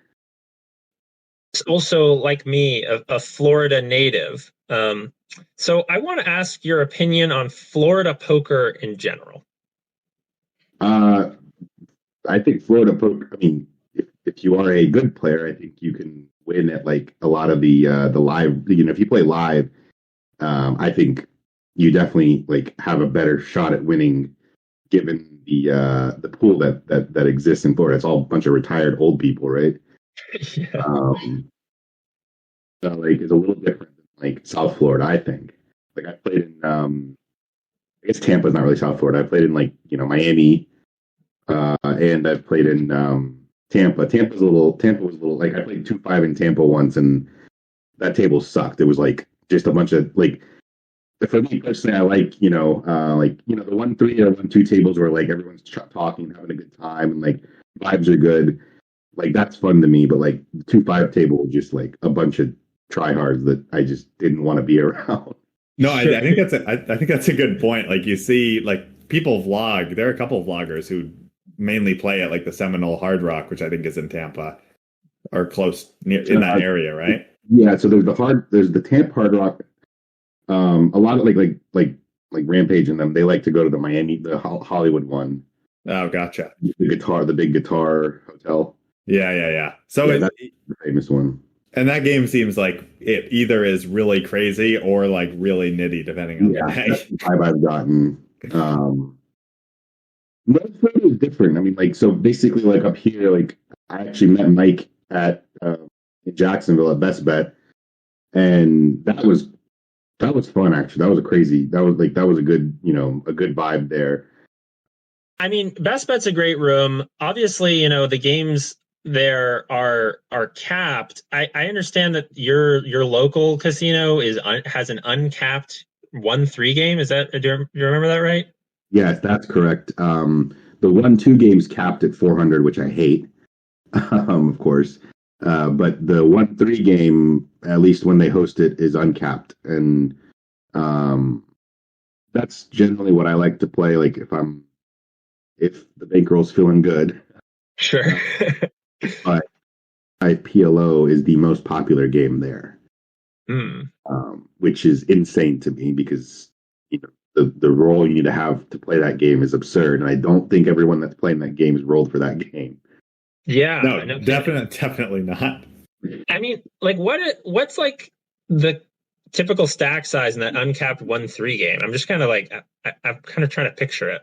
Also, like me, a Florida native. So I want to ask your opinion on Florida poker in general. I think Florida poker, I mean, if you are a good player, I think you can win at like a lot of the live, if you play live, I think you definitely like have a better shot at winning given the pool that exists in Florida. It's all a bunch of retired old people, right? Yeah. So like it's a little different than like South Florida, I think. Like I played in I guess Tampa's not really South Florida. I played in like, Miami, and I played in Tampa. Tampa was a little like I played 2-5 in Tampa once, and that table sucked. It was like just a bunch of like, for me personally, I like the 1-3 or 1-2 tables where like everyone's talking, having a good time, and like vibes are good. Like that's fun to me. But like the 2-5 table was just like a bunch of tryhards that I just didn't want to be around. No, I think that's a good point. Like you see, like people vlog. There are a couple of vloggers who mainly play at like the Seminole Hard Rock, which I think is in Tampa or close near in that area, right? Yeah. So there's the Tampa Hard Rock. A lot of like Rampage and them, they like to go to the Miami, the Hollywood one. Oh, gotcha. The big guitar hotel. Yeah. So yeah, that's the famous one. And that game seems like it either is really crazy or like really nitty, depending on the day. That's the vibe I've gotten. North Florida is different. I mean, like, so basically, like up here, like I actually met Mike at in Jacksonville at Best Bet, and that was fun. Actually, that was a good a good vibe there. I mean, Best Bet's a great room. Obviously, the games there are capped. I understand that your local casino has an uncapped 1-3 game. Is that, do you remember that right? Yes, that's correct. The 1-2 game's capped at 400, which I hate, of course. But the 1-3 game, at least when they host it, is uncapped, and that's generally what I like to play. Like if the bankroll's feeling good. Sure. But PLO is the most popular game there, which is insane to me because the role you need to have to play that game is absurd, and I don't think everyone that's playing that game is rolled for that game. Yeah, no, definitely not. I mean, like what's like the typical stack size in that uncapped 1-3 game? I'm just kind of like I'm kind of trying to picture it.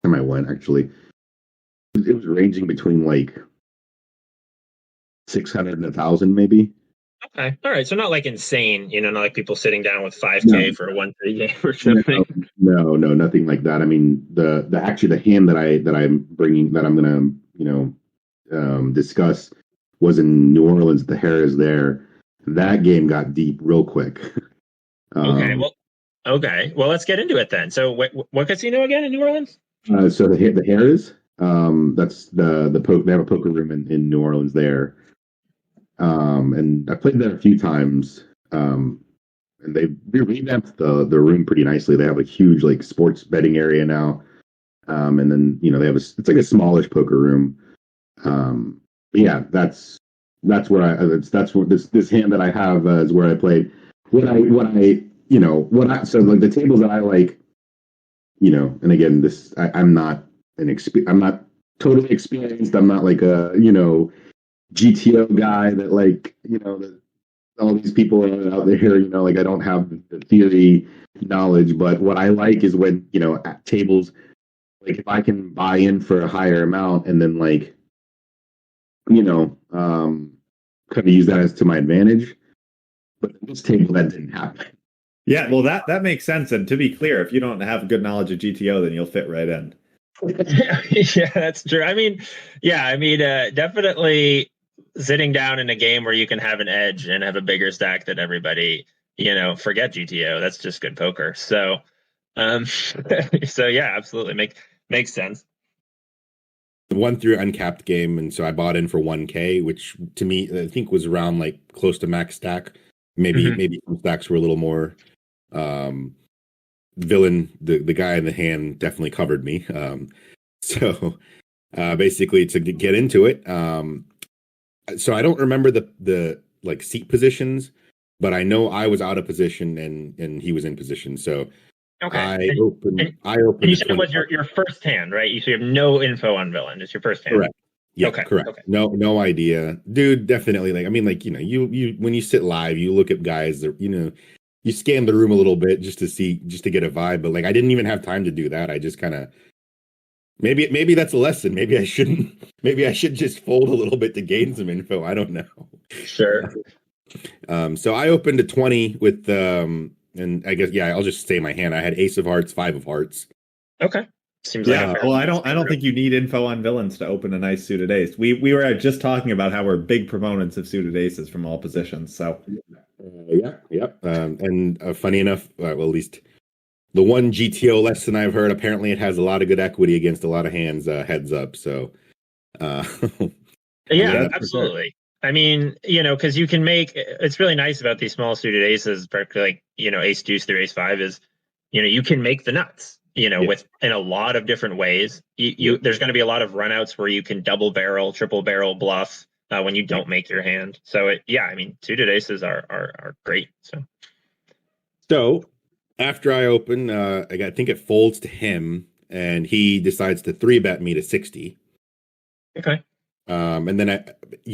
I went actually. It was ranging between like 600 and 1,000 maybe. Okay. All right. So not like insane, not like people sitting down with 5K for a 1-3 game or something. No, nothing like that. I mean, the hand that I'm bringing, that I'm gonna discuss, was in New Orleans. The Harris there. That game got deep real quick. Okay. Well, let's get into it then. So what casino again in New Orleans? So the Harris. That's they have a poker room in New Orleans there. And I played there a few times. And they revamped the room pretty nicely. They have a huge like sports betting area now. And then they have it's like a smallish poker room. Yeah, that's where that's where this hand that I have is where I played. So like the tables that I like, and again, I'm not I'm not totally experienced. I'm not like a GTO guy that like that all these people are out there. Like I don't have the theory knowledge, but what I like is when at tables like if I can buy in for a higher amount and then like, kind of use that as to my advantage. But in this table, that didn't happen. Yeah, well, that makes sense. And to be clear, if you don't have good knowledge of GTO, then you'll fit right in. Yeah, that's true. Definitely sitting down in a game where you can have an edge and have a bigger stack than everybody, forget GTO. That's just good poker. So, so yeah, absolutely makes sense. Won through uncapped game, and so I bought in for 1K, which to me I think was around like close to max stack. Maybe some stacks were a little more. Villain, the guy in the hand definitely covered me. So basically to get into it, so I don't remember the like seat positions, but I know I was out of position and he was in position. So okay, I opened. And you said it was your first hand, right? You have no info on villain. It's your first hand. Correct. Yeah, okay. Correct. Okay. No idea, dude. Definitely. Like, I mean, like, you when you sit live, you look at guys that, you scan the room a little bit just to get a vibe. But like, I didn't even have time to do that. I just kind of, maybe that's a lesson. Maybe I shouldn't. Maybe I should just fold a little bit to gain some info. I don't know. Sure. So I opened a 20 with, and I guess, I'll just say my hand. I had ace of hearts, 5 of hearts. Okay. Seems yeah. like Well, I don't think you need info on villains to open a nice suited ace. We were just talking about how we're big proponents of suited aces from all positions. So and funny enough, well, at least the one GTO lesson I've heard, apparently it has a lot of good equity against a lot of hands. Heads up. So yeah, absolutely. Sure. I mean, because you can it's really nice about these small suited aces, particularly like, ace deuce through ace 5 is, you can make the nuts. With in a lot of different ways. There's going to be a lot of runouts where you can double barrel, triple barrel bluff when you don't make your hand. So suited aces are great. So after I open, I think it folds to him, and he decides to 3-bet me to 60. Okay. And then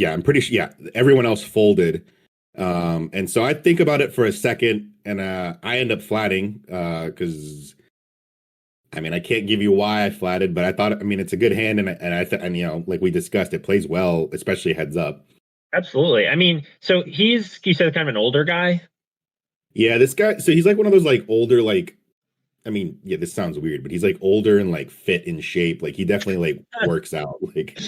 I'm pretty sure. Yeah, everyone else folded. And so I think about it for a second, and I end up flatting because. I can't give you why I flatted, but I thought, it's a good hand, and like we discussed, it plays well, especially heads up. Absolutely. So you said kind of an older guy. Yeah, this guy. So he's like one of those like older, like, this sounds weird, but he's like older and like fit in shape. Like he definitely like works out. Like,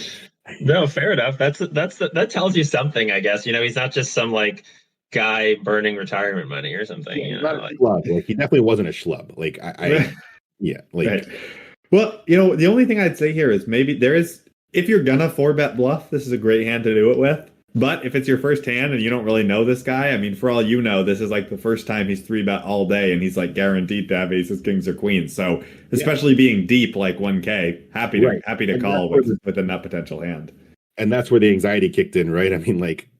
no, fair enough. That tells you something, I guess. He's not just some like guy burning retirement money or something. Yeah, not a schlub. Like he definitely wasn't a schlub. Like I yeah, like. Right. Well, the only thing I'd say here is maybe if you're gonna 4-bet bluff, this is a great hand to do it with. But if it's your first hand and you don't really know this guy, for all you know, this is like the first time he's 3-bet all day, and he's like guaranteed to have aces, kings, or queens. So especially being deep like 1K, happy to call with a nut potential hand. And that's where the anxiety kicked in, right?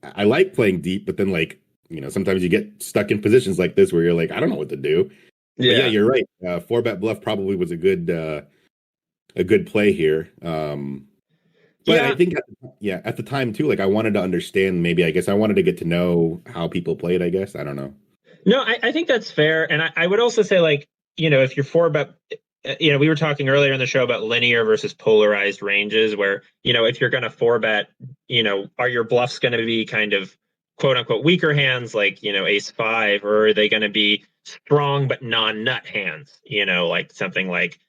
I like playing deep, but then sometimes you get stuck in positions like this where you're like, I don't know what to do. Yeah, you're right. 4-bet bluff probably was a good play here. But I think, at the time too, like I wanted to understand. Maybe I guess I wanted to get to know how people played. I guess I don't know. No, I think that's fair, and I would also say if you're 4-bet, we were talking earlier in the show about linear versus polarized ranges, where if you're going to 4-bet, are your bluffs going to be kind of quote unquote weaker hands like ace 5, or are they going to be strong but non-nut hands, like something like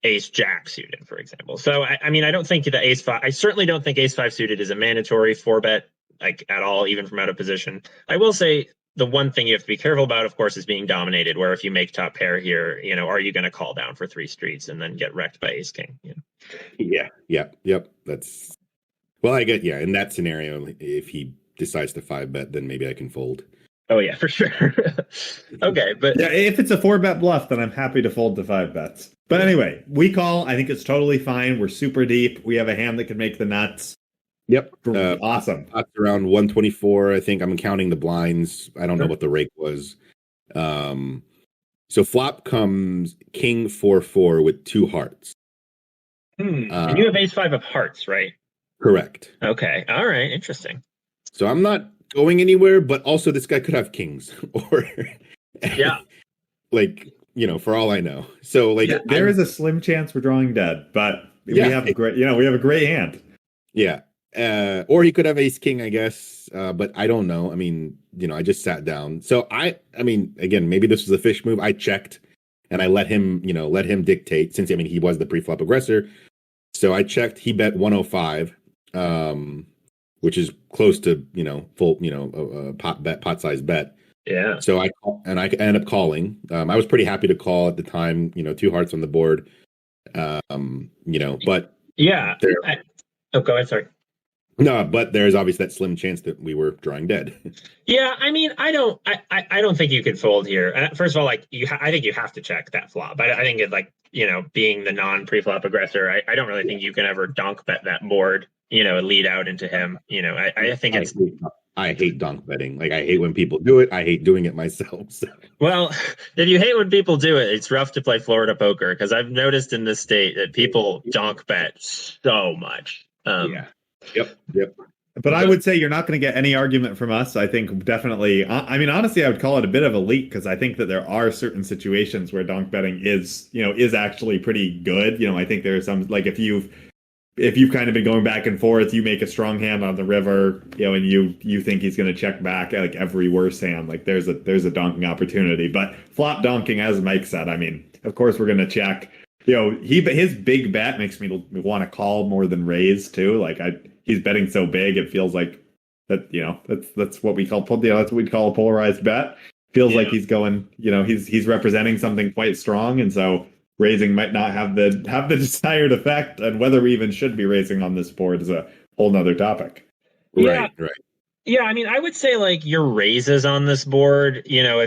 ace jack suited, for example. So I don't think the ace 5, I certainly don't think ace 5 suited is a mandatory 4-bet like at all, even from out of position. I will say the one thing you have to be careful about, of course, is being dominated, where if you make top pair here, are you going to call down for 3 streets and then get wrecked by ace king? Yep. That's, well, I get, in that scenario, if he decides to 5-bet, then maybe I can fold. Oh yeah, for sure. Okay, but if it's a 4-bet bluff, then I'm happy to fold to 5 bets. But anyway, we call. I think it's totally fine. We're super deep. We have a hand that can make the nuts. Yep. Awesome. Around 124, I think. I'm counting the blinds. I don't know what the rake was. So flop comes king 4-4 with 2 hearts. And you have ace 5 of hearts, right? Correct. Okay. All right. Interesting. So I'm not going anywhere, but also this guy could have kings or yeah. Like for all I know. So like, there is a slim chance we're drawing dead, but we have a great, we have a great hand. Yeah. Or he could have ace king, I guess. But I don't know. I mean, I just sat down. So I mean, again, maybe this was a fish move. I checked and I let him dictate, since, he was the pre-flop aggressor. So I checked, he bet 105, which is close to, full, pot size bet. Yeah. So I ended up calling. I was pretty happy to call at the time, 2 hearts on the board. But yeah. Go ahead. Sorry. No, but there's obviously that slim chance that we were drawing dead. Yeah, I mean, I don't think you could fold here. First of all, like I think you have to check that flop. I think it, like, being the non-pre-flop aggressor, I don't really think you can ever donk bet that board. Lead out into him. I think it's. I hate donk betting. Like, I hate when people do it. I hate doing it myself. So. Well, if you hate when people do it, it's rough to play Florida poker, because I've noticed in this state that people donk bet so much. Yeah. Yep. But I would say you're not going to get any argument from us. I think definitely. I mean, honestly, I would call it a bit of a leak, because I think that there are certain situations where donk betting is actually pretty good. I think there are some, like, if you've kind of been going back and forth, you make a strong hand on the river, and you think he's going to check back at, like, every worse hand, like there's a donking opportunity. But flop donking, as Mike said, I mean, of course we're going to check. His big bet makes me want to call more than raise too. Like, he's betting so big, it feels like that. That's what we call that's what we call a polarized bet. Feels like he's going. He's representing something quite strong, and so raising might not have the desired effect. And whether we even should be raising on this board is a whole nother topic. Yeah. Right. Yeah, I mean, I would say, like, your raises on this board. There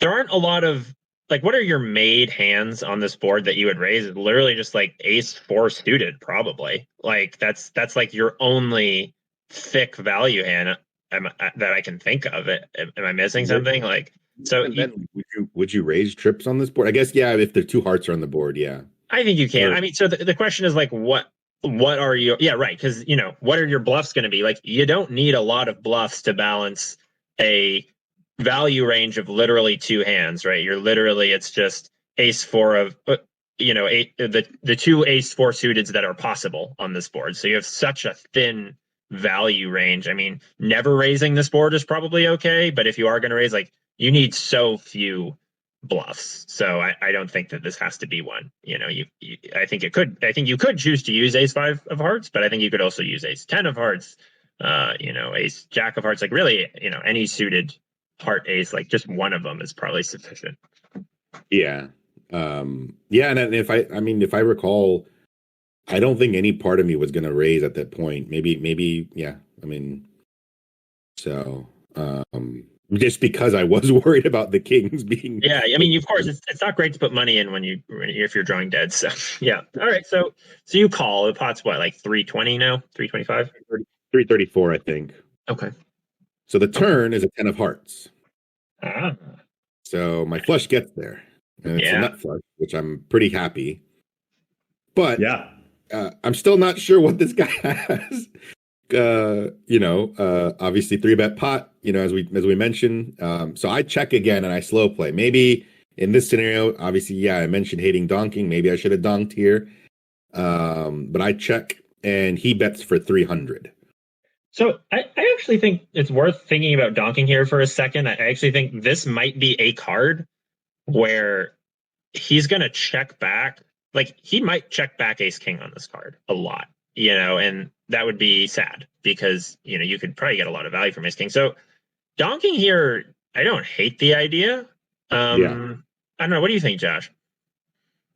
aren't a lot of. Like, what are your made hands on this board that you would raise? It's literally just like ace 4 suited, probably. Like, that's like your only thick value hand that I can think of. Am I missing something? Like, so then would you raise trips on this board? I guess, yeah, if the 2 hearts are on the board, yeah. I think you can. I mean, so the question is, like, what are you? Yeah, right. Because, what are your bluffs going to be? Like, you don't need a lot of bluffs to balance a value range of literally 2 hands, right? It's just ace 4 of the 2 ace 4 suiteds that are possible on this board. So you have such a thin value range. I mean, never raising this board is probably okay, but if you are going to raise, like, you need so few bluffs. So I don't think that this has to be one. I think you could choose to use ace 5 of hearts, but I think you could also use ace 10 of hearts, ace jack of hearts, like, really, any suited heart ace, like, just one of them is probably sufficient. Yeah. And if I recall, I don't think any part of me was going to raise at that point. Maybe, yeah. I mean, so, just because I was worried about the kings being. Yeah. I mean, of course, it's not great to put money in if you're drawing dead. So, yeah. All right. So you call. The pot's what, like 320 now? 325? 334, I think. Okay. So the turn is a 10 of hearts. Ah. So my flush gets there. And it's a nut flush, which I'm pretty happy. But I'm still not sure what this guy has. Obviously 3-bet pot, as we mentioned. So I check again and I slow play. Maybe in this scenario, obviously, I mentioned hating donking. Maybe I should have donked here. But I check and he bets for 300. So I actually think it's worth thinking about donking here for a second. I actually think this might be a card where he's going to check back. Like, he might check back ace king on this card a lot, and that would be sad because, you could probably get a lot of value from ace king. So donking here, I don't hate the idea. I don't know. What do you think, Josh?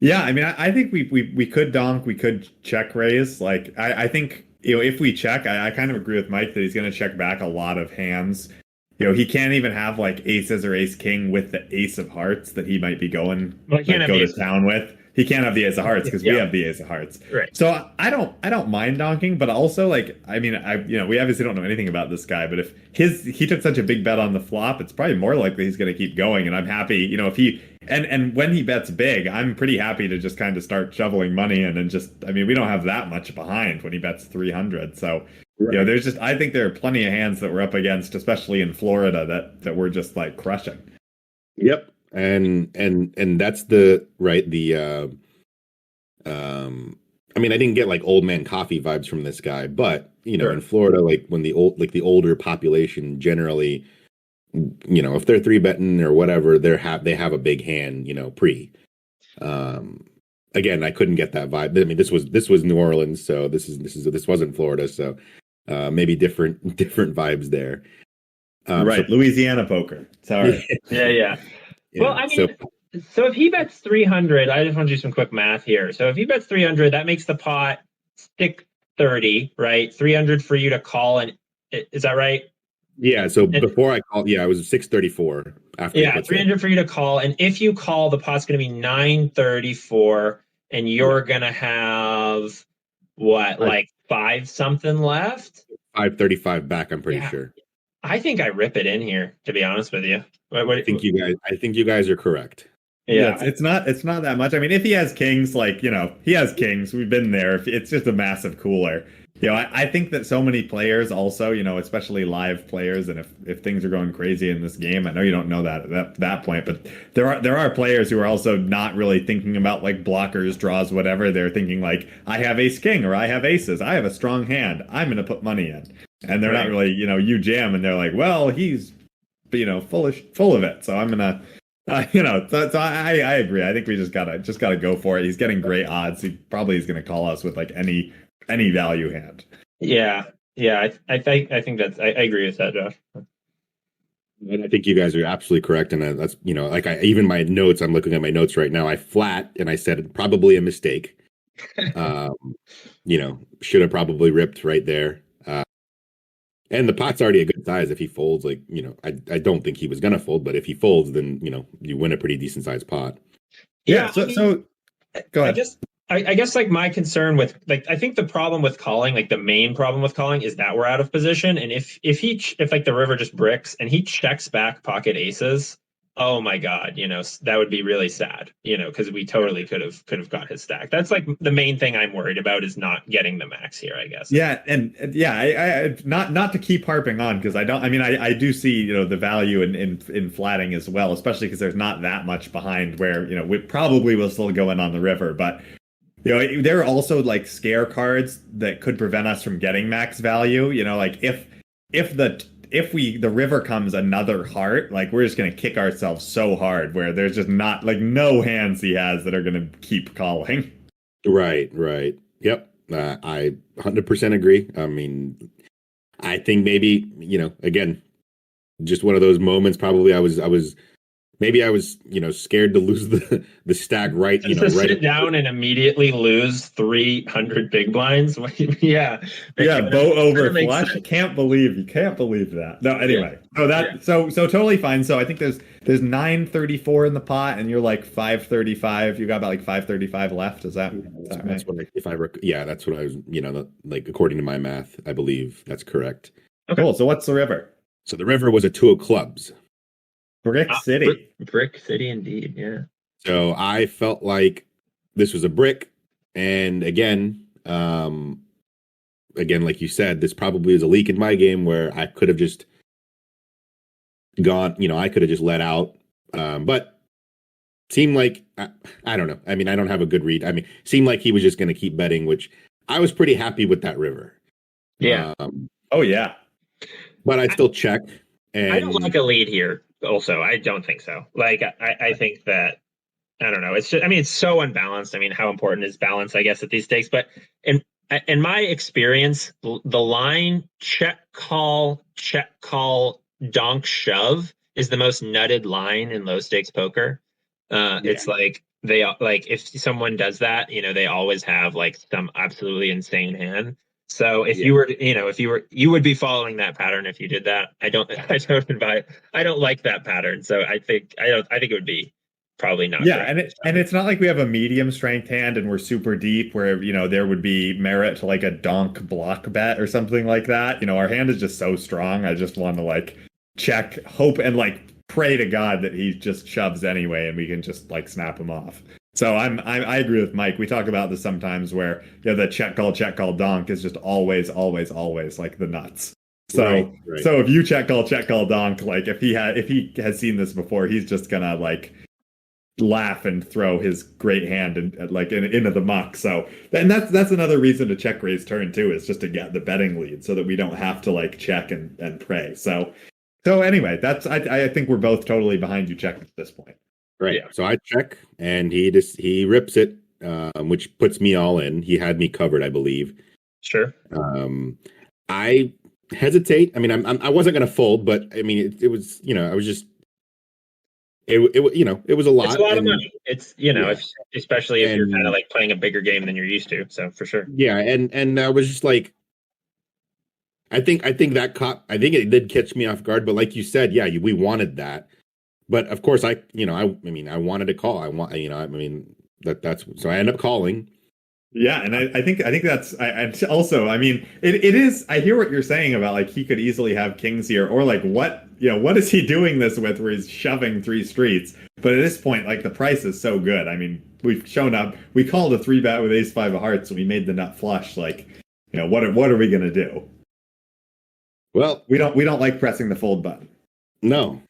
Yeah, I mean, I think we could donk, we could check raise. Like, I think, if we check, I kind of agree with Mike that he's going to check back a lot of hands. He can't even have, like, aces or ace king with the ace of hearts that he might be going go to town with. He can't have the ace of hearts because we have the ace of hearts. Right. So I don't mind donking, but also, like, I mean, we obviously don't know anything about this guy, but if he took such a big bet on the flop, it's probably more likely he's going to keep going. And I'm happy, if he and when he bets big, I'm pretty happy to just kind of start shoveling money in and just, I mean, we don't have that much behind when he bets 300. So, there's I think there are plenty of hands that we're up against, especially in Florida, that we're just, like, crushing. Yep. and that's the right I mean, I didn't get like old man coffee vibes from this guy, but Sure. in Florida, like when the older population generally, if they're 3-betting or whatever, they have a big hand, pre. Again, I couldn't get that vibe. I mean, this was New Orleans, so this wasn't Florida, so maybe different vibes there. Right, Louisiana poker. Sorry. Yeah. Well, I mean, so if he bets 300, I just want to do some quick math here. So if he bets 300, that makes the pot stick 30, right? 300 for you to call, and is that right? Yeah. So before I called, I was 634. After 300 for you to call, and if you call, the pot's going to be 934, and you're going to have what, like 5 something left? 535 back. I'm pretty sure. I think I rip it in here, to be honest with you. I think you guys are correct. Yeah, it's not that much. I mean, if he has kings, he has kings. We've been there. It's just a massive cooler. I think that so many players also, especially live players, and if things are going crazy in this game, I know you don't know that at that point, but there are players who are also not really thinking about like blockers, draws, whatever. They're thinking like, I have ace king or I have aces. I have a strong hand. I'm going to put money in, and they're not really, you jam, and they're like, well, he's full of it, so I'm gonna. So I agree. I think we just gotta go for it. He's getting great odds. He probably is gonna call us with like any value hand. Yeah. I think that's. I agree with that, Josh. And I think you guys are absolutely correct, and that's even my notes. I'm looking at my notes right now. I flat and I said probably a mistake. Should have probably ripped right there. And the pot's already a good size. If he folds, I don't think he was going to fold, but if he folds, then, you win a pretty decent sized pot. Yeah. So go ahead. I guess like my concern with I think the problem with calling, like the main problem with calling, is that we're out of position. And if like the river just bricks and he checks back pocket aces, oh my God, that would be really sad, because we totally could have got his stack. That's like the main thing I'm worried about, is not getting the max here, I guess. Yeah. And I not to keep harping on, because I do see, the value in flatting as well, especially because there's not that much behind where, we probably will still go in on the river. But, there are also like scare cards that could prevent us from getting max value, like if the river comes another heart, like we're just going to kick ourselves so hard where there's just not like no hands he has that are going to keep calling. Right. Yep. I 100% agree. I mean, I think maybe, again, just one of those moments. Probably I was scared to lose the stack right. Sit down and immediately lose 300 big blinds. Yeah. Boat over flush. Can't believe that. No, anyway. Yeah. So totally fine. So I think there's 934 in the pot, and you're like 535. You got about like 535 left. Is that? That's what that's what I was. Like according to my math, I believe that's correct. Okay. Cool. So what's the river? So the river was a 2 of clubs. Brick City. Brick City, indeed. Yeah. So I felt like this was a brick, and again, like you said, this probably is a leak in my game where I could have just gone. I could have just let out, but seemed like I don't know. I mean, I don't have a good read. I mean, seemed like he was just going to keep betting, which I was pretty happy with that river. Yeah. Oh yeah. But I still check. And I don't like a lead here. Also, I don't think so. Like, I think that, I don't know. It's just, it's so unbalanced. I mean, how important is balance, I guess, at these stakes? But in my experience, the line check, call, donk, shove is the most nutted line in low stakes poker. It's like if someone does that, they always have like some absolutely insane hand. So if you were, you would be following that pattern if you did that. I don't like that pattern. So I think it would be probably not. Yeah, and it's not like we have a medium strength hand and we're super deep where there would be merit to like a donk block bet or something like that. Our hand is just so strong. I just want to like check, hope, and like pray to God that he just shoves anyway, and we can just like snap him off. So I agree with Mike. We talk about this sometimes where the check call donk is just always like the nuts. So right. So if you check call donk, like if he has seen this before, he's just gonna like laugh and throw his great hand into the muck. So, and that's another reason to check raise turn too, is just to get the betting lead so that we don't have to like check and pray. So anyway, I think we're both totally behind you checking at this point. Right. Yeah. So I check and he rips it, which puts me all in. He had me covered, I believe. Sure. I hesitate. I mean, I wasn't going to fold, but I mean, it was, I was just, it was a lot. It's a lot of money. It's, especially if you're kind of like playing a bigger game than you're used to. So for sure. Yeah. And I was just like, I think it did catch me off guard, but like you said, yeah, we wanted that. But of course I wanted to call. That's so I end up calling. Yeah, and I think that's also, I mean, it is, I hear what you're saying about like he could easily have kings here, or like what is he doing this with where he's shoving 3 streets? But at this point, like the price is so good. I mean, we've shown up, we called a 3-bet with ace 5 of hearts and we made the nut flush. Like, what are we gonna do? Well, we don't like pressing the fold button. No.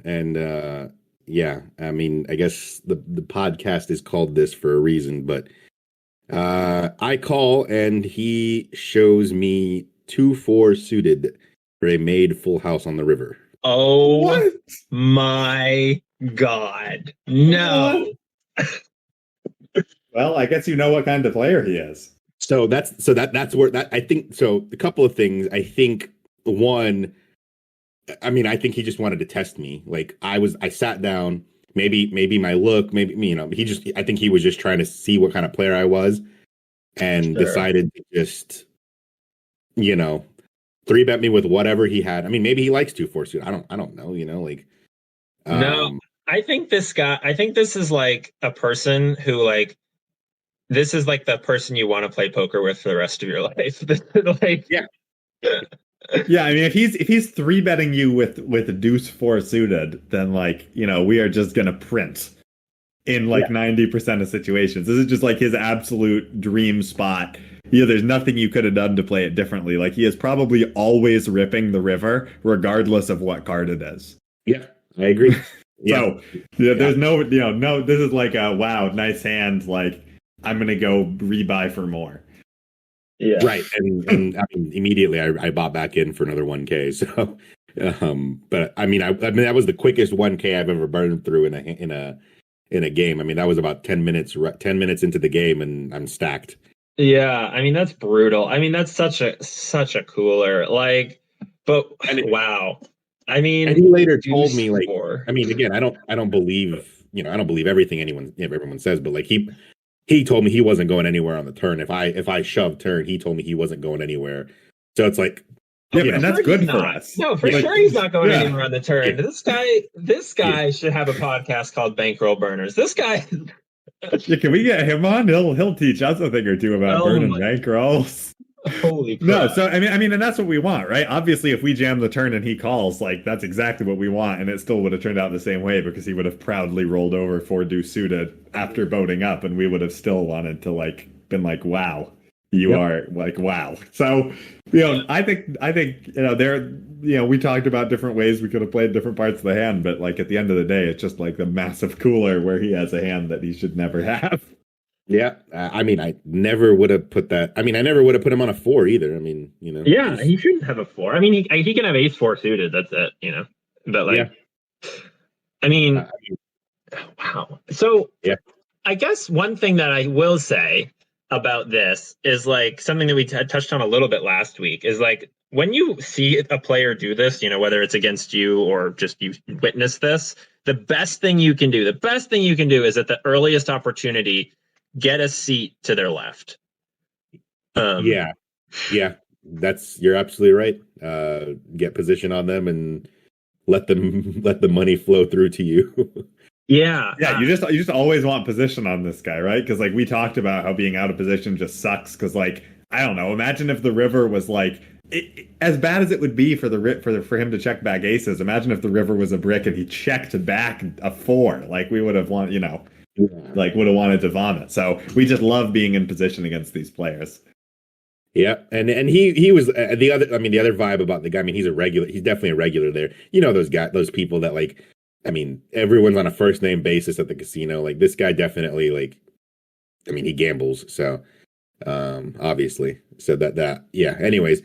And yeah, I mean, I guess the podcast is called this for a reason, but I call and he shows me 2-4 suited for a made full house on the river. Oh what? My God. No. Well, I guess you know what kind of player he is. So that's where that, I think, so a couple of things. I think one, I mean, I think he just wanted to test me. Like I sat down, maybe my look, I think he was just trying to see what kind of player I was and decided to just, 3-bet me with whatever he had. I mean, maybe he likes 2-4 suit. I don't know, No, I think this is like a person who like, this is like the person you want to play poker with for the rest of your life. Like, yeah. Yeah, I mean, if he's 3-betting you with a deuce 4 suited, then like, we are just gonna print in like 90% of situations. This is just like his absolute dream spot. There's nothing you could have done to play it differently. Like he is probably always ripping the river, regardless of what card it is. Yeah, I agree. So there's no, this is like a wow, nice hand. Like I'm gonna go rebuy for more. Yeah. Right. And I mean, immediately I bought back in for another 1K. So, but I mean, that was the quickest 1K I've ever burned through in a game. I mean, that was about 10 minutes into the game and I'm stacked. Yeah. I mean, that's brutal. I mean, that's such a cooler, like, but wow. I mean, and he later told me like, I mean, again, I don't believe everything everyone says, but like he told me he wasn't going anywhere on the turn. If I shoved turn, he told me he wasn't going anywhere. So it's like, and that's good for us. No, for sure he's not going anywhere on the turn. This guy should have a podcast called Bankroll Burners. This guy. Can we get him on? He'll teach us a thing or two about burning bankrolls. Holy crap. No, so I mean, and that's what we want, right? Obviously, if we jam the turn and he calls, like that's exactly what we want, and it still would have turned out the same way because he would have proudly rolled over 4 deuce suited after boating up, and we would have still wanted to like been like, wow, you are like wow. So I think we talked about different ways we could have played different parts of the hand, but like at the end of the day, it's just like the massive cooler where he has a hand that he should never have. Yeah, I mean, I never would have put that. I mean, I never would have put him on a 4 either. I mean, Yeah, he shouldn't have a 4. I mean, he can have ace 4 suited. That's it, But like, I mean, wow. So I guess one thing that I will say about this is like something that we touched on a little bit last week is like when you see a player do this, whether it's against you or just you witness this, the best thing you can do is at the earliest opportunity, get a seat to their left. Yeah, you're absolutely right. Get position on them and let the money flow through to you. Yeah. You just always want position on this guy, right? Because like we talked about how being out of position just sucks. Because like I don't know, imagine if the river was like as bad as it would be for him to check back aces. Imagine if the river was a brick and he checked back a 4. Like we would have wanted, like would have wanted to vomit. So we just love being in position against these players. Yeah, and he was the other vibe about the guy. I mean, he's definitely a regular there. Those people that like I mean, everyone's on a first name basis at the casino. Like this guy definitely like, I mean, he gambles. So, obviously, so that yeah. Anyways,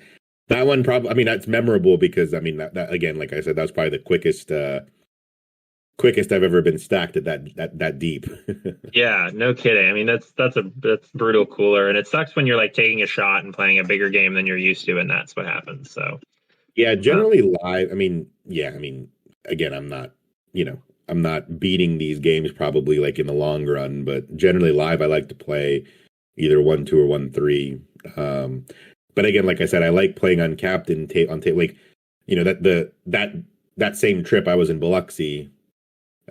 that one probably. I mean, that's memorable because I mean that again, like I said, that was probably the quickest I've ever been stacked at that deep. Yeah, no kidding. I mean, that's brutal cooler, and it sucks when you're like taking a shot and playing a bigger game than you're used to, and that's what happens. So, yeah, generally live. I mean, yeah, I mean, again, I'm not beating these games probably like in the long run, but generally live, I like to play either 1-2 or 1-3. But again, like I said, I like playing uncapped and on tape. Like, that same trip I was in Biloxi.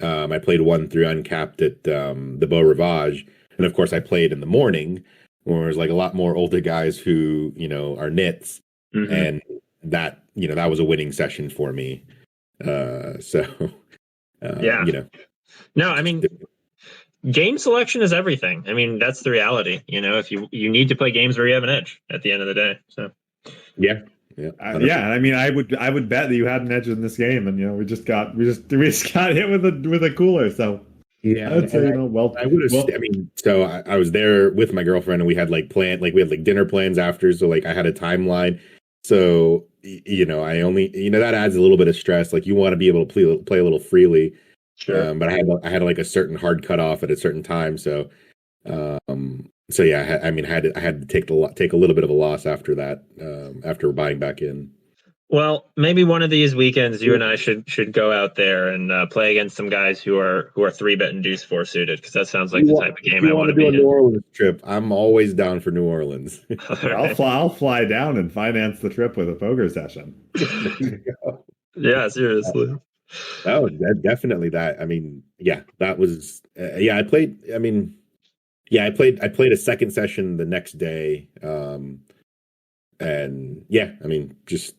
I played 1-3 uncapped at the Beau Rivage, and of course I played in the morning, where there's like a lot more older guys who are nits, and that that was a winning session for me. So yeah, no, I mean, game selection is everything. I mean, that's the reality. If you need to play games where you have an edge at the end of the day. So yeah. Yeah, I mean, I would bet that you had an edge in this game, and we just got hit with a cooler. So yeah, I would say I would have. I mean, so I was there with my girlfriend, and we had like we had like dinner plans after. So like I had a timeline. So I only that adds a little bit of stress. Like you want to be able to play a little freely. Sure. But I had like a certain hard cutoff at a certain time. So so yeah, I mean, I had to take a little bit of a loss after that, after buying back in. Well, maybe one of these weekends you and I should go out there and play against some guys who are 3-bet and deuce 4 suited, because that sounds like the type of game I want to be in. New Orleans trip. I'm always down for New Orleans. Right. I'll fly down and finance the trip with a poker session. Yeah, seriously. Oh, definitely that. I mean, yeah, that was I played. I mean. Yeah, I played a second session the next day, and yeah, I mean, just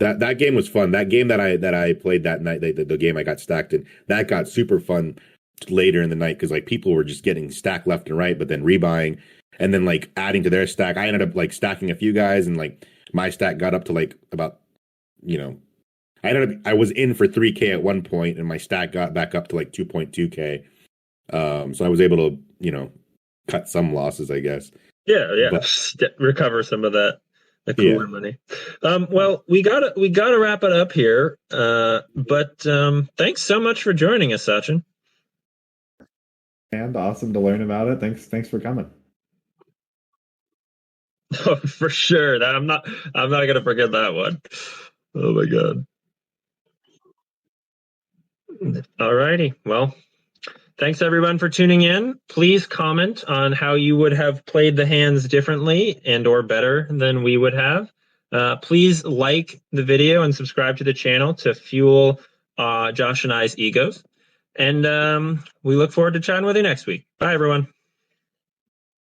that game was fun. That game that I played that night, the game I got stacked in, that got super fun later in the night because like people were just getting stacked left and right, but then rebuying and then like adding to their stack. I ended up like stacking a few guys, and like my stack got up to like about I was in for 3K at one point, and my stack got back up to like 2.2K. So I was able to cut some losses, I guess. Yeah. But recover some of the cooler money. Well, we gotta wrap it up here. But thanks so much for joining us, Sachin. And awesome to learn about it. Thanks for coming. Oh, for sure. I'm not gonna forget that one. Oh my god. All righty. Well, thanks everyone for tuning in. Please comment on how you would have played the hands differently and or better than we would have. Please like the video and subscribe to the channel to fuel Josh and I's egos. And we look forward to chatting with you next week. Bye, everyone.